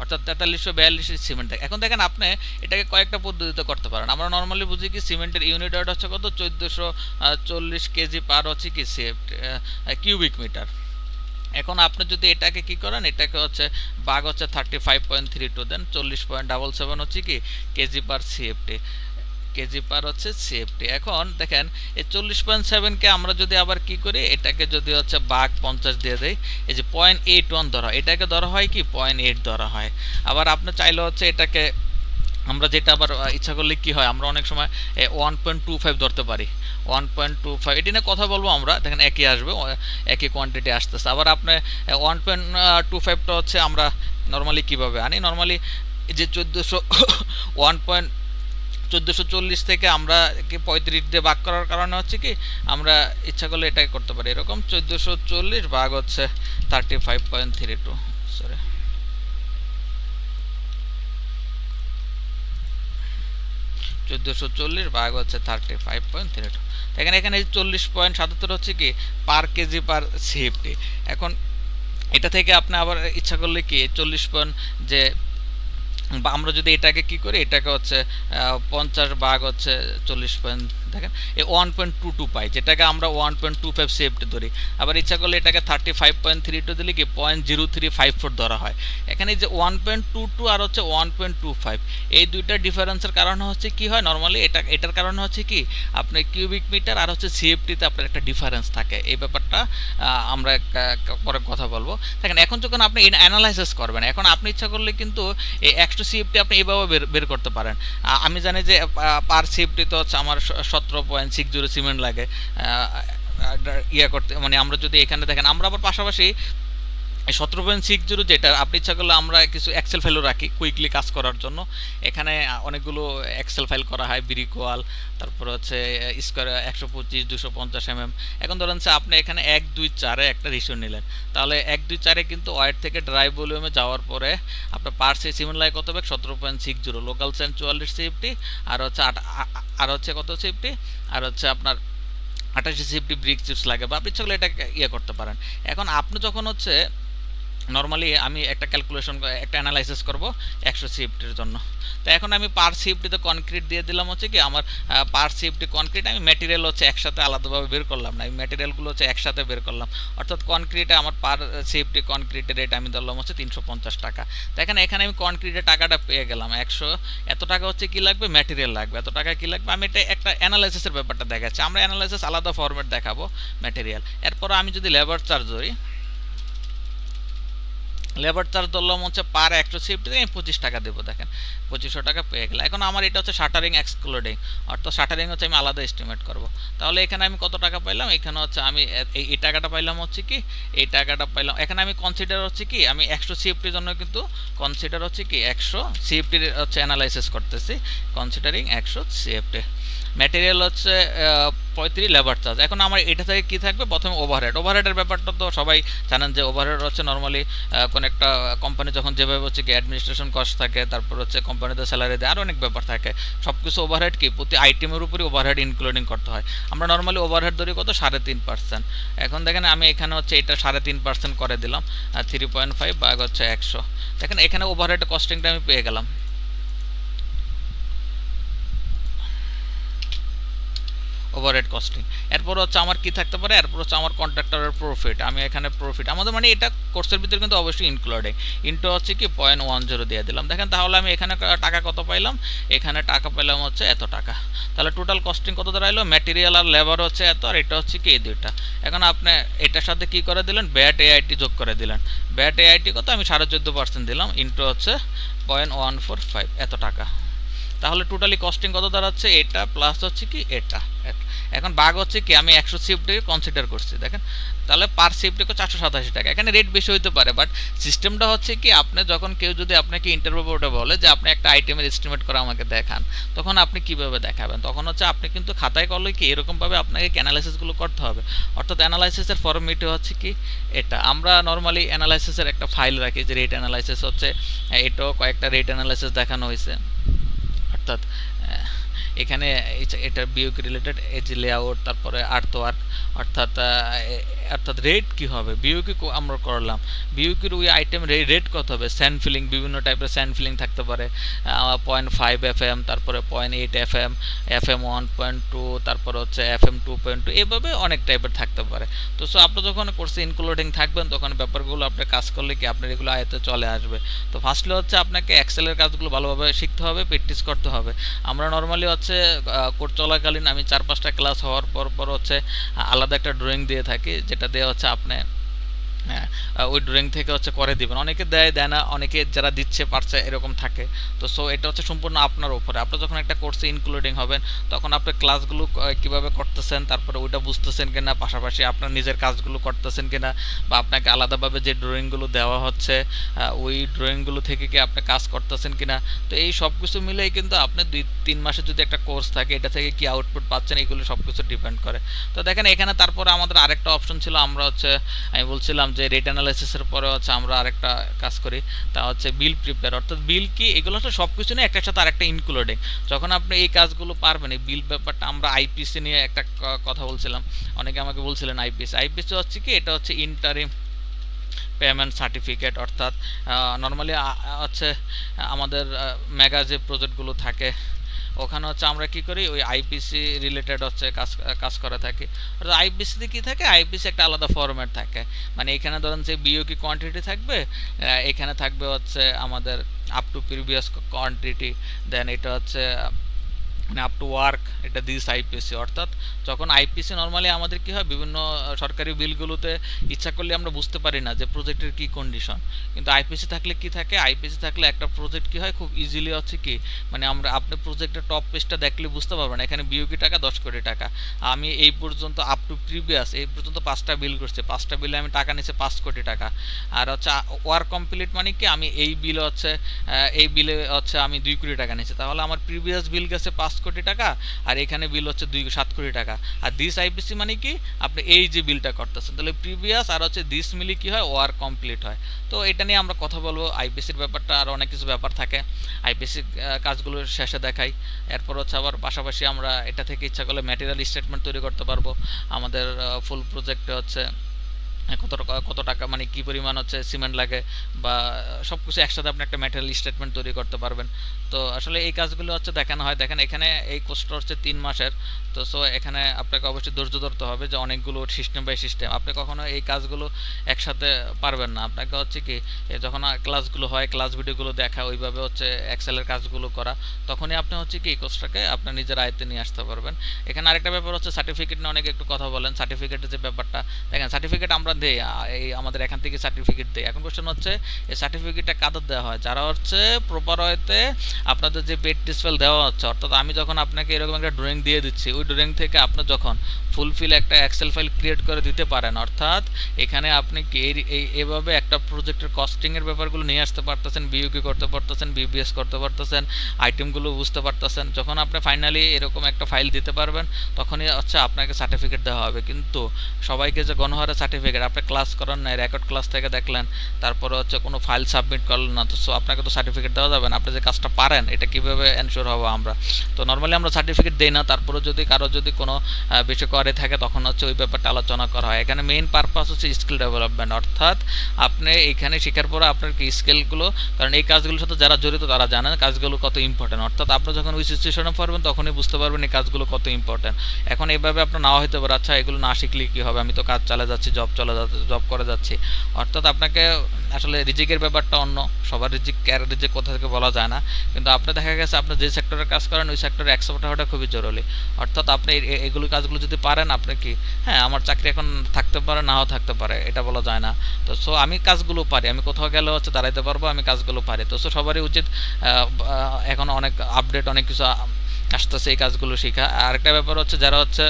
অর্থাৎ ৪৩৪২ সিমেন্ট থাকে। এখন দেখেন আপনি এটাকে কয়েকটা পদ্ধতিতে করতে পারেন। আমরা নর্মালি বুঝি কি সিমেন্টের ইউনিট ওয়েট হচ্ছে কত ১৪৪০ কেজি পার হচ্ছে কি কিউবিক মিটার। এখন আপনি যদি এটাকে কি করেন, এটাকে হচ্ছে ভাগ হচ্ছে 35.32 দেন 40.77 হচ্ছে কি কেজি পার সিএফটি, কেজি পার হচ্ছে সিএফটি। এখন দেখেন এই 40.7 কে আমরা যদি আবার কি করি, এটাকে যদি হচ্ছে ভাগ 50 দিয়ে দেই, এই যে 0.81 ধরা হয়, এটাকে ধরা হয় কি 0.8 ধরা হয়। আবার আপনি চাইলে হচ্ছে এটাকে আমরা যেটা আবার ইচ্ছা করলে কি হয়, আমরা অনেক সময় 1.25 ধরতে পারি, 1.25 এটি নিয়ে কথা বলবো আমরা, দেখেন একই আসবে, একই কোয়ান্টিটি আসতেছে। আবার আপনি 1.25টা হচ্ছে আমরা নর্মালি কিভাবে আনি, নর্মালি যে 1440 থেকে আমরা 35 দিয়ে ভাগ করার কারণে হচ্ছে কি আমরা ইচ্ছা করলে এটাই করতে পারি, এরকম 1440 ভাগ হচ্ছে 35.32, সরি 1440 ভাগ হচ্ছে 35.32। দেখেন এখানে 40.77 হচ্ছে কি পার কেজি পার সিএফটি। এখন এটা থেকে আপনি আবার ইচ্ছা করলে কি 40 যে বা আমরা যদি এটাকে কি করি, এটাকে হচ্ছে 50 ভাগ হচ্ছে 40 দেখেন এই 1.22 পাই, যেটাকে আমরা 1.25 সেফটি ধরি। আবার ইচ্ছা করলে এটাকে 35.32 দিলে কি 0.0354 ধরা হয়। এখানে যে 1.22 আর হচ্ছে 1.25 এই দুইটা ডিফারেন্সের কারণে হচ্ছে কি হয়, নর্মালি এটার কারণে হচ্ছে কি আপনি কিউবিক মিটার আর হচ্ছে সিএফটিতে আপনার একটা ডিফারেন্স থাকে। এই ব্যাপারটা আমরা পরে কথা বলবো। দেখেন এখন যখন আপনি অ্যানালাইসিস করবেন, এখন আপনি ইচ্ছা করলে কিন্তু এই সিএফটি আপনি এভাবে বের করতে পারেন। আমি জানি যে পার সিএফটি তো হচ্ছে আমার 17.60 সিমেন্ট লাগে ইয়া করতে, মানে আমরা যদি এখানে দেখেন আমরা আবার পাশাপাশি 17.60 যেটা আপনি ইচ্ছা করলে আমরা কিছু এক্সেল ফাইলও রাখি কুইকলি কাজ করার জন্য। এখানে অনেকগুলো এক্সেল ফাইল করা হয়, ব্রিক ওয়াল, তারপর হচ্ছে স্কোয়ার 125 250 mm। এখন ধরেন আপনি এখানে 1, 2, 4 একটা রেশিও নিলেন, তাহলে 1, 2, 4 কিন্তু ওয়াইড থেকে ড্রাই ভলিউমে যাওয়ার পরে আপনার পার সিমেন্ট লাগে কত হবে 17.60, লোকাল সেন্ট 44 সিএফটি, আর হচ্ছে কত সিএফটি, আর হচ্ছে আপনার 28 সিএফটি ব্রিক চিপস লাগে, বা আপনি ইচ্ছা করলে এটা ইয়ে করতে পারেন। এখন আপনি যখন হচ্ছে নরমালি আমি একটা ক্যালকুলেশন একটা অ্যানালাইসিস করব 100 সিএফটির জন্য। তো এখন আমি পার সিএফটিতে কনক্রিট দিয়ে দিলাম হচ্ছে কি আমার পার সিএফটি কনক্রিট আমি ম্যাটেরিয়াল হচ্ছে একসাথে আলাদাভাবে বের করলাম না, আমি ম্যাটেরিয়ালগুলো হচ্ছে একসাথে বের করলাম। অর্থাৎ কনক্রিটে আমার পার সিএফটি কনক্রিটের রেট আমি ধরলাম হচ্ছে 350 টাকা। তো এখানে আমি কনক্রিটের টাকাটা পেয়ে গেলাম 100, এত টাকা হচ্ছে কি লাগবে, ম্যাটেরিয়াল লাগবে, এত টাকা কি লাগবে। আমি এটা একটা অ্যানালাইসিসের ব্যাপারটা দেখাচ্ছি, আমরা অ্যানালাইসিস আলাদা ফরম্যাট দেখাবো ম্যাটেরিয়াল। এরপর আমি যদি লেবার চার্জ ধরি, লেবার চার্জ ধরলাম হচ্ছে পার 100 সিএফটিতে আমি 25 টাকা দেবো। দেখেন 2500 টাকা পেয়ে গেলাম। এখন আমার এটা হচ্ছে শাটারিং এক্সক্লুডিং, অর্থাৎ শাটারিং হচ্ছে আমি আলাদা এস্টিমেট করব। তাহলে এখানে আমি কত টাকা পাইলাম, এখানে হচ্ছে আমি এই টাকাটা পাইলাম হচ্ছে কি, এই টাকাটা পাইলাম। এখানে আমি কনসিডার হচ্ছে কি, আমি 100 সিএফটির জন্য কিন্তু কনসিডার হচ্ছে কি 100 সিএফটির হচ্ছে অ্যানালাইসিস করতেছি, কনসিডারিং 100 সিএফটি। ম্যাটেরিয়াল হচ্ছে 35, লেবার চার্জ। এখন আমার এটা থেকে কী থাকবে, প্রথমে ওভারহেড। ওভারহেডের ব্যাপারটা তো সবাই জানেন যে ওভারহেড হচ্ছে নর্মালি কোনো একটা কোম্পানি যখন যেভাবে হচ্ছে কি অ্যাডমিনিস্ট্রেশন কস্ট থাকে, তারপর হচ্ছে কোম্পানিতে স্যালারি দেয়, আরও অনেক ব্যাপার থাকে, সব কিছু ওভারহেড কি প্রতি আইটেমের উপরই ওভারহেড ইনক্লুডিং করতে হয়। আমরা নর্মালি ওভারহেড ধরি কত, 3.5%। এখন দেখেন আমি এখানে হচ্ছে এটা 3.5% করে দিলাম, 3.5 ভাগ হচ্ছে 100। দেখেন এখানে ওভারহেড কস্টিংটা আমি পেয়ে গেলাম, ওভারহেড কস্টিং। এরপর হচ্ছে আমার কি থাকতে পারে, এরপর হচ্ছে আমার কন্ট্রাক্টরের প্রফিট। আমি এখানে প্রফিট আমাদের মানে এটা কোর্সের ভিতরে কিন্তু অবশ্যই ইনক্লুডিং, ইনটু হচ্ছে কি 0.10 দিয়ে দিলাম। দেখেন তাহলে আমি এখানে টাকা কত পাইলাম, এখানে টাকা পাইলাম হচ্ছে এত টাকা। তাহলে টোটাল কস্টিং কত দাঁড়াইলো, ম্যাটেরিয়াল আর লেবার হচ্ছে এত, আর এটা হচ্ছে কি এই দুইটা। এখন আপনি এটার সাথে কি করে দিলেন, ব্যাট এআইটি যোগ করে দিলেন। ব্যাট এআইটি কত, আমি 14.5% দিলাম, ইনটু হচ্ছে 0.145 এত টাকা। তাহলে টোটালি কস্টিং কত দাঁড়াচ্ছে, এটা প্লাস হচ্ছে কি এটা। এখন ভাগ হচ্ছে কি আমি 100 সিএফটিকে কনসিডার করছি। দেখেন তাহলে পার সিএফটিকে 487 টাকা। এখানে রেট বেশি হইতে পারে, বাট সিস্টেমটা হচ্ছে কি আপনি যখন কেউ যদি আপনাকে ইন্টারভিউ বোর্ডে বলে যে আপনি একটা আইটেমের এস্টিমেট করে আমাকে দেখান, তখন আপনি কিভাবে দেখাবেন, তখন হচ্ছে আপনি কিন্তু খাতায় করলে কি এরকমভাবে আপনাকে অ্যানালাইসিসগুলো করতে হবে। অর্থাৎ অ্যানালাইসিসের ফর্মেটে হচ্ছে কি এটা, আমরা নর্মালি অ্যানালাইসিসের একটা ফাইল রাখি যে রেট অ্যানালাইসিস হচ্ছে, এটাও কয়েকটা রেট অ্যানালাইসিস দেখানো হয়েছে। অর্থাৎ এখানে এটা বিওকে রিলেটেড এজ লেআউট, তারপরে আর্থ ওয়ার্ক, অর্থাৎ রেট কি হবে, বিওকে আমরা করলাম, বিওকের ওই আইটেম রেট কত হবে, স্যান্ড ফিলিং, বিভিন্ন টাইপের স্যান্ড ফিলিং থাকতে পারে, 0.5 FM, তারপরে 0.8 FM, FM 1.2, তারপরে হচ্ছে FM 2.2, এভাবে অনেক টাইপের থাকতে পারে। তো সো আপনি যখন কোর্সে ইনক্লুডিং থাকবেন তখন ব্যাপারগুলো আপনি কাজ করলে কি আপনার এগুলো আয়ত্তে চলে আসবে। তো ফার্স্টলি হচ্ছে আপনাকে এক্সেলের কাজগুলো ভালোভাবে শিখতে হবে, প্র্যাকটিস করতে হবে। আমরা নর্মালি হচ্ছে কোর্স চলাকালীন আমি 4-5টা ক্লাস হওয়ার পর হচ্ছে আলাদা একটা ড্রয়িং দিয়ে থাকি, যেটা দেওয়া হচ্ছে আপনি হ্যাঁ ওই ড্রয়িং থেকে হচ্ছে করে দিবেন। অনেকে দেয় না, অনেকে যারা দিচ্ছে পারছে এরকম থাকে। তো সো এটা হচ্ছে সম্পূর্ণ আপনার উপরে। আপনি যখন একটা কোর্সে ইনক্লুডিং হবেন তখন আপনি ক্লাসগুলো কীভাবে করতেছেন, তারপরে ওইটা বুঝতেছেন কিনা, পাশাপাশি আপনার নিজের কাজগুলো করতেছেন কিনা, বা আপনাকে আলাদাভাবে যে ড্রয়িংগুলো দেওয়া হচ্ছে ওই ড্রয়িংগুলো থেকে কি আপনি কাজ করতেছেন কিনা। তো এই সব কিছু মিলেই কিন্তু আপনি 2-3 মাসে যদি একটা কোর্স থাকে এটা থেকে কি আউটপুট পাচ্ছেন, এগুলো সব কিছু ডিপেন্ড করে। তো দেখেন এখানে তারপরে আমাদের আরেকটা অপশন ছিল, আমরা হচ্ছে আমি বলছিলাম যে রেট অ্যানালাইসিসের পরে হচ্ছে আমরা আরেকটা কাজ করি, তা হচ্ছে বিল প্রিপেয়ার। অর্থাৎ বিল কি, এগুলো হচ্ছে সব কিছু নিয়ে একটার সাথে আরেকটা ইনক্লুডিং। যখন আপনি এই কাজগুলো পারবেন, এই বিল ব্যাপারটা, আমরা আইপিসি নিয়ে একটা কথা বলছিলাম, অনেকে আমাকে বলছিলেন আইপিসি হচ্ছে কি, এটা হচ্ছে ইন্টারিম পেমেন্ট সার্টিফিকেট। অর্থাৎ নর্মালি হচ্ছে আমাদের মেগা যে প্রজেক্টগুলো থাকে ওখানে হচ্ছে আমরা কি করি, ওই আইপিসি রিলেটেড হচ্ছে কাজ করে থাকি। অর্থাৎ আইপিসিতে কী থাকে, আইপিসি একটা আলাদা ফরম্যাট থাকে, মানে এখানে ধরেন যে বিওকি কোয়ান্টিটি থাকবে, এখানে থাকবে হচ্ছে আমাদের আপ টু প্রিভিয়াস কোয়ান্টিটি, দেন এটা হচ্ছে মানে আপ টু ওয়ার্ক, এটা দিস আইপিসি। অর্থাৎ যখন আইপিসি নর্মালি আমাদের কি হয়, বিভিন্ন সরকারি বিলগুলোতে ইচ্ছা করলে আমরা বুঝতে পারি না যে প্রজেক্টের কি কন্ডিশন, কিন্তু আইপিসি থাকলে কি থাকে, আইপিসি থাকলে একটা প্রজেক্ট কি হয় খুব ইজিলি হচ্ছে কি, মানে আপনি প্রজেক্টের টপ পেজটা দেখলে বুঝতে পারবেন এখানে বিওকি টাকা 10 কোটি টাকা, আমি এই পর্যন্ত আপ টু প্রিভিয়াস এই পর্যন্ত 5টা বিল করছি, 5টা বিলে আমি টাকা নিচ্ছে 5 কোটি টাকা। আর হচ্ছে ওয়ার্ক কমপ্লিট মানে কি, আমি এই বিল হচ্ছে এই বিলে হচ্ছে আমি 2 কোটি টাকা নিচ্ছি, তাহলে আমার প্রিভিয়াস বিল গেছে 5 কোটি টাকা, আর এখানে বিল হচ্ছে 7 কোটি টাকা। আর দিস আইপিসি মানে কি, আপনি এই যে বিলটা করতেছেন, তাহলে প্রিভিয়াস আর হচ্ছে দিস মিলি কি হয়, ওয়ার্ক কমপ্লিট হয়। তো এটা নিয়ে আমরা কথা বলবো, আইপিসির ব্যাপারটা আর অনেক কিছু ব্যাপার থাকে, আইপিসি কাজগুলো শেষে দেখাই। এরপর হচ্ছে আবার পাশাপাশি আমরা এটা থেকে ইচ্ছা করলে ম্যাটেরিয়াল স্টেটমেন্ট তৈরি করতে পারবো। আমাদের ফুল প্রজেক্টে হচ্ছে কত টাকা মানে কি পরিমাণ হচ্ছে সিমেন্ট লাগে বা সবকিছু একসাথে আপনি একটা ম্যাটেরিয়াল স্টেটমেন্ট তৈরি করতে পারবেন। তো আসলে এই কাজগুলো হচ্ছে দেখানো হয়। দেখেন এখানে এই কোর্সটা হচ্ছে 3 মাসের। তো সো এখানে আপনাকে অবশ্যই ধৈর্য ধরতে হবে যে অনেকগুলো সিস্টেম বাই সিস্টেম আপনি কখনো এই কাজগুলো একসাথে পারবেন না। আপনাকে হচ্ছে কি যখন ক্লাসগুলো হয়, ক্লাস ভিডিওগুলো দেখা, ওইভাবে হচ্ছে এক্সেলের কাজগুলো করা, তখনই আপনি হচ্ছে কি এই কোর্সটাকে আপনার নিজের আয়ত্তে নিয়ে আসতে পারবেন। এখানে আরেকটা ব্যাপার হচ্ছে সার্টিফিকেট নিয়ে অনেকে একটু কথা বলেন। সার্টিফিকেটের যে ব্যাপারটা, দেখেন সার্টিফিকেট আমরা দেই, এই আমাদের এখান থেকে সার্টিফিকেট দেই। এখন কোশ্চেন হচ্ছে এই সার্টিফিকেটটা কাদের দেওয়া হয়? যারা হচ্ছে প্রপার ওয়েতে আপনাদের যে পেড টিসফেল দেওয়া হচ্ছে, অর্থাৎ আমি যখন আপনাকে এরকম একটা ড্রয়িং দিয়ে দিচ্ছি, ওই ড্রয়িং থেকে আপনি যখন ফুলফিল একটা এক্সেল ফাইল ক্রিয়েট করে দিতে পারেন, অর্থাৎ এখানে আপনি এভাবে একটা প্রজেক্টের কস্টিংয়ের ব্যাপারগুলো নিয়ে আসতে পারতেছেন, বিইউকি করতে পারতেছেন, বিবিএস করতে পারতেছেন, আইটেমগুলো বুঝতে পারতেছেন। যখন আপনি ফাইনালি এরকম একটা ফাইল দিতে পারবেন, তখনই হচ্ছে আপনাকে সার্টিফিকেট দেওয়া হবে। কিন্তু সবাইকে যে গণহারে সার্টিফিকেট, আপনি ক্লাস করার নাই, রেকর্ড ক্লাস থেকে দেখলেন, তারপরে হচ্ছে কোনো ফাইল সাবমিট করলেন না, তো সো আপনাকে তো সার্টিফিকেট দেওয়া যাবে না। আপনি যে কাজটা পারেন এটা কীভাবে এনশিওর হবো আমরা? তো নর্মালি আমরা সার্টিফিকেট দিই না। তারপরে যদি কারো যদি কোনো বিষয় করে থাকে, তখন হচ্ছে ওই ব্যাপারটা আলোচনা করা হয়। এখানে মেইন পারপাস হচ্ছে স্কিল ডেভেলপমেন্ট, অর্থাৎ আপনি এখানে শেখার পরে আপনার কি স্কিলগুলো, কারণ এই কাজগুলোর সাথে যারা জড়িত তারা জানেন কাজগুলো কত ইম্পর্টেন্ট। অর্থাৎ আপনি যখন ওই সিচুয়েশনে পড়বেন তখনই বুঝতে পারবেন এই কাজগুলো কত ইম্পর্টেন্ট। এখন এইভাবে আপনার নাও হতে পারে, আচ্ছা এগুলো না শিখলে কী হবে, আমি তো কাজ চালিয়ে যাচ্ছি, জব করে যাচ্ছি। অর্থাৎ আপনাকে আসলে রিজিকের ব্যাপারটা অন্য, সবার রিজিক কোথা থেকে বলা যায় না। কিন্তু আপনি দেখা গেছে আপনি যে সেক্টরে কাজ করেন ওই সেক্টরে এক্সপার্ট হওয়াটা খুবই জরুরি। অর্থাৎ আপনি এগুলো কাজগুলো যদি পারেন, আপনি কি হ্যাঁ আমার চাকরি এখন থাকতে পারে নাও থাকতে পারে, এটা বলা যায় না। তো সো আমি কাজগুলো পারি, আমি কোথাও গেলে হচ্ছে দাঁড়াইতে পারবো, আমি কাজগুলো পারি। তো সো সবারই উচিত এখন অনেক আপডেট অনেক কিছু আসতেছে, এই কাজগুলো শেখা। আরেকটা ব্যাপার হচ্ছে যারা হচ্ছে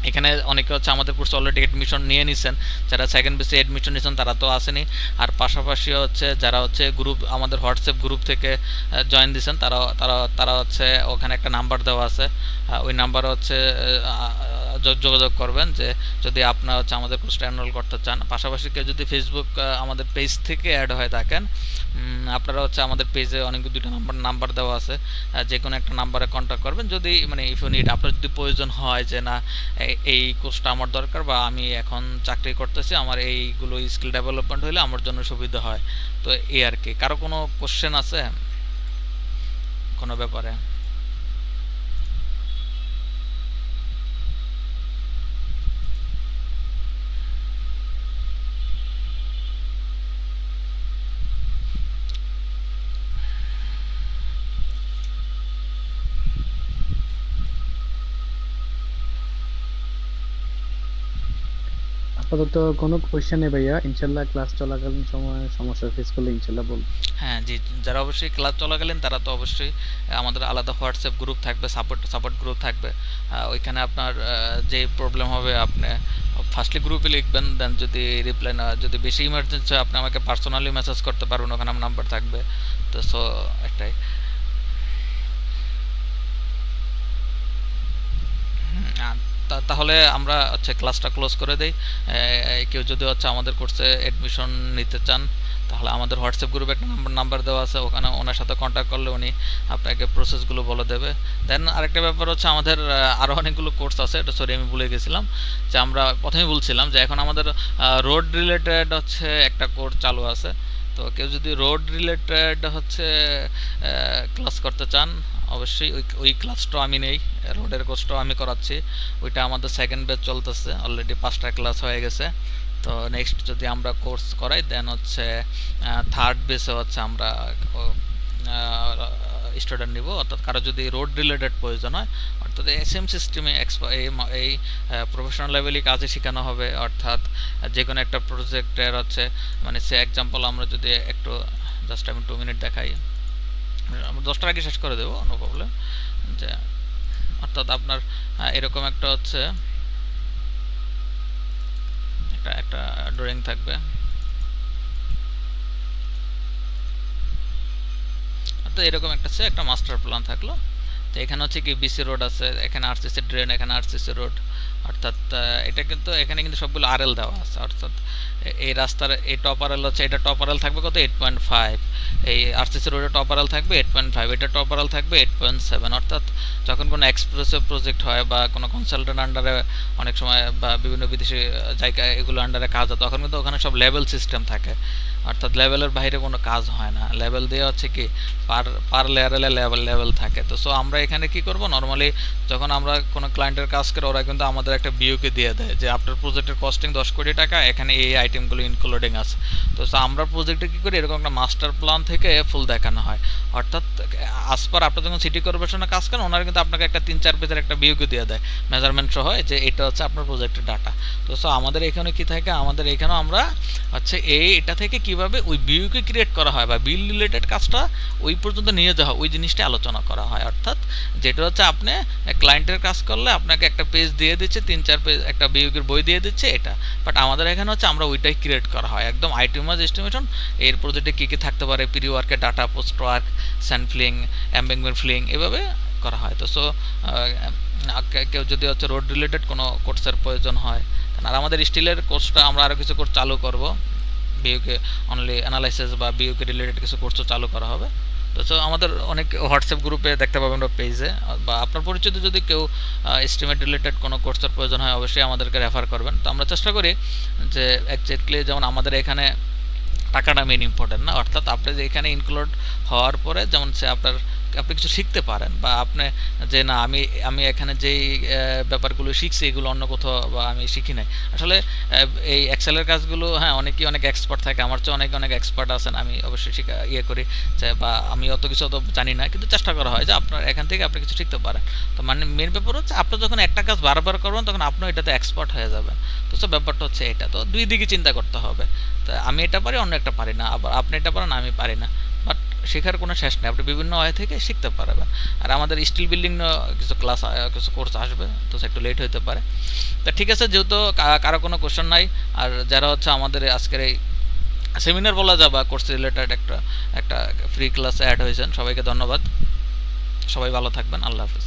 এখানে অনেকে হচ্ছে আমাদের কোর্সে অলরেডি এডমিশন নিয়ে নিছেন, যারা সেকেন্ড বেসে এডমিশন নিয়েছেন তারা তো আসেনি। আর পাশাপাশি হচ্ছে যারা হচ্ছে গ্রুপ, আমাদের হোয়াটসঅ্যাপ গ্রুপ থেকে জয়েন দিয়েছেন, তারা তারা তারা হচ্ছে ওখানে একটা নাম্বার দেওয়া আছে, ওই নাম্বারে হচ্ছে যোগাযোগ করবেন যে যদি আপনারা হচ্ছে আমাদের কোর্সটা এনরোল করতে চান। পাশাপাশি কেউ যদি ফেসবুক আমাদের পেজ থেকে অ্যাড হয়ে থাকেন, আপনারা হচ্ছে আমাদের পেজে অনেক দুটো নাম্বার দেওয়া আছে, যে কোনো একটা নাম্বারে কন্ট্যাক্ট করবেন যদি মানে ইফ ইউ নিড, আপনার যদি প্রয়োজন হয় যে না এই কোর্সটা আমার দরকার বা আমি এখন চাকরি করতেছি, আমার এইগুলো স্কিল ডেভেলপমেন্ট হলে আমার জন্য সুবিধা হয়। তো এই আর কি। কারো কোনো কোশ্চেন আছে কোনো ব্যাপারে? আপাতত কোনো কোয়েশ্চেন নেই ভাইয়া, ইনশাল্লাহ ক্লাস চলাকালীন সময় সমস্যা ফেস করলে ইনশাল্লাহ বলবো। হ্যাঁ জি, যারা অবশ্যই ক্লাস চলাকালীন তারা তো অবশ্যই আমাদের আলাদা হোয়াটসঅ্যাপ গ্রুপ থাকবে, সাপোর্ট গ্রুপ থাকবে। ওইখানে আপনার যে প্রবলেম হবে আপনি ফার্স্টলি গ্রুপে লিখবেন, দেন যদি রিপ্লাই না, যদি বেশি ইমার্জেন্সি হয় আপনি আমাকে পার্সোনালি মেসেজ করতে পারবেন, ওখানে আমার নাম্বার থাকবে। তো সো একটাই। তাহলে আমরা হচ্ছে ক্লাসটা ক্লোজ করে দেই। কেউ যদি হচ্ছে আমাদের কোর্সে অ্যাডমিশন নিতে চান, তাহলে আমাদের হোয়াটসঅ্যাপ গ্রুপে একটা নাম্বার দেওয়া আছে, ওখানে ওনার সাথে কন্ট্যাক্ট করলে উনি আপনাকে প্রসেসগুলো বলে দেবে। দেন আরেকটা ব্যাপার হচ্ছে আমাদের আরও অনেকগুলো কোর্স আছে, এটা সরি আমি ভুলে গেছিলাম, যে আমরা প্রথমেই বলছিলাম যে এখন আমাদের রোড রিলেটেড হচ্ছে একটা কোর্স চালু আছে। তো কেউ যদি রোড রিলেটেড হচ্ছে ক্লাস করতে চান, অবশ্যই ওই ক্লাসটাও আমি নেই, রোডের কোর্সটাও আমি করাচ্ছি। ওইটা আমাদের সেকেন্ড ব্যাচ চলতেছে, অলরেডি 5টা ক্লাস হয়ে গেছে। তো নেক্সট যদি আমরা কোর্স করাই, দেন হচ্ছে থার্ড বেসে হচ্ছে আমরা স্টুডেন্ট নিব। অর্থাৎ কারো যদি রোড রিলেটেড প্রয়োজন হয়, অর্থাৎ সেম সিস্টেমে এই প্রফেশনাল লেভেলে কাজে শেখানো হবে। অর্থাৎ যে কোনো একটা প্রজেক্টের হচ্ছে মানে সে এক্সাম্পল আমরা যদি একটু জাস্ট আমি 2 মিনিট দেখাই, আমরা 10টার আগে শেষ করে দেবো, নো প্রবলেম। যে অর্থাৎ আপনার এরকম একটা হচ্ছে একটা ড্রয়িং থাকবে, তো এরকম একটা মাস্টার প্ল্যান থাকলো। তো এখানে হচ্ছে কি বিসি রোড আছে, এখানে আরসিসি ড্রেন, এখানে আরসিসি রোড, অর্থাৎ এটা কিন্তু এখানে কিন্তু সবগুলো আরএল দেওয়া আছে, অর্থাৎ এই রাস্তার এই টপ আরএল হচ্ছে, এটা টপ আরএল থাকবে কত 8.5, এই আরসিসি রোডে টপ আরএল থাকবে 8.5, এটা টপ আরএল থাকবে 8.7। অর্থাৎ যখন কোনো এক্সপ্রেসিভ প্রজেক্ট হয় বা কোনো কনসালটেন্ট আন্ডারে অনেক সময় বা বিভিন্ন বিদেশি জায়গায় এগুলো আন্ডারে কাজ হয়, তখন কিন্তু ওখানে সব লেভেল সিস্টেম থাকে, অর্থাৎ লেভেলের বাইরে কোনো কাজ হয় না, লেভেল দিয়ে হচ্ছে কি পার লেয়ারে লেভেল থাকে। তো সো আমরা এখানে কি করব, নর্মালি যখন আমরা কোনো ক্লায়েন্টের কাজ করে ওরা কিন্তু আমাদের একটা বিওকে দিয়ে দেয় যে আপনার প্রজেক্টের কস্টিং 10 কোটি টাকা, এখানে এই আইটেমগুলো ইনক্লুডিং আছে। তো আমরা প্রজেক্টে কী করি, এরকম একটা মাস্টার প্ল্যান থেকে ফুল দেখানো হয়, অর্থাৎ আসপার আপনি যখন সিটি কর্পোরেশনে কাজ করেন ওনারা কিন্তু আপনাকে একটা 3-4 পেজের একটা বিওকে দিয়ে দেয় মেজারমেন্ট সহ, যে এটা হচ্ছে আপনার প্রজেক্টের ডাটা। তো আমাদের এখানে কি থাকে, আমাদের এখানেও আমরা হচ্ছে এটা থেকে কিভাবে ওই বিওকে ক্রিয়েট করা হয় বা বিল রিলেটেড কাজটা ওই পর্যন্ত নিয়ে যাওয়া, ওই জিনিসটা আলোচনা করা হয়। অর্থাৎ যেটা হচ্ছে আপনি ক্লায়েন্টের কাজ করলে আপনাকে একটা পেজ দিয়ে দিচ্ছে, 3-4 পেজ একটা বিওকের বই দিয়ে দিচ্ছে এটা, বাট আমাদের এখানে হচ্ছে আমরা ওইটাই ক্রিয়েট করা হয় একদম আইটেমাইজ এস্টিমেশন, এর প্রজেক্টে কী কী থাকতে পারে, প্রি ওয়ার্কের data, post work, sand filling, embankment filling, এভাবে করা হয়। তো কেউ যদি হচ্ছে রোড রিলেটেড কোনো কোর্সের প্রয়োজন হয়, আর আমাদের স্টিলের কোর্সটা আমরা আরও কিছু কোর্স চালু করব, বিওকে অনলি অ্যানালাইসিস বা বিওকে রিলেটেড কিছু কোর্সও চালু করা হবে। তো আমাদের অনেক হোয়াটসঅ্যাপ গ্রুপে দেখতে পাবেন বা পেজে, বা আপনার পরিচিত যদি কেউ এস্টিমেট রিলেটেড কোনো কোর্সের প্রয়োজন হয় অবশ্যই আমাদেরকে রেফার করবেন। তো আমরা চেষ্টা করি যে একজাক্টলি যেমন আমাদের এখানে টাকাটা মেন ইম্পর্টেন্ট না, অর্থাৎ আপনি যে এখানে ইনক্লুড হওয়ার পরে যেমন সে আপনি কিছু শিখতে পারেন, বা আপনি যে না আমি এখানে যেই ব্যাপারগুলো শিখছি এগুলো অন্য কোথাও বা আমি শিখি নাই। আসলে এই এক্সেলের কাজগুলো হ্যাঁ অনেকেই অনেক এক্সপার্ট থাকে, আমার চেয়ে অনেক এক্সপার্ট আছেন, আমি অবশ্যই করি যে বা আমি অত কিছু অত জানি না, কিন্তু চেষ্টা করা হয় যে আপনার এখান থেকে আপনি কিছু শিখতে পারেন। তো মানে মেন ব্যাপার হচ্ছে আপনি যখন একটা কাজ বারবার করবেন তখন আপনিও এটাতে এক্সপার্ট হয়ে যাবেন। তো ব্যাপারটা হচ্ছে এটা, তো দুই দিকে চিন্তা করতে হবে, তো আমি এটা পারি অন্য একটা পারি না, আবার আপনি এটা পারেন আমি পারি না, বাট শেখার কোনো শেষ নেই, আপনি বিভিন্ন ওয়ে থেকে শিখতে পারবেন। আর আমাদের স্টিল বিল্ডিং কিছু ক্লাস কিছু কোর্স আসবে, তো একটু লেট হতে পারে। তা ঠিক আছে, যেহেতু কারো কোনো কোশ্চেন নাই, আর যারা হচ্ছে আমাদের আজকের এই সেমিনার বলা যায় বা কোর্স রিলেটেড একটা ফ্রি ক্লাসে অ্যাড হয়েছেন, সবাইকে ধন্যবাদ, সবাই ভালো থাকবেন, আল্লাহ হাফিজ।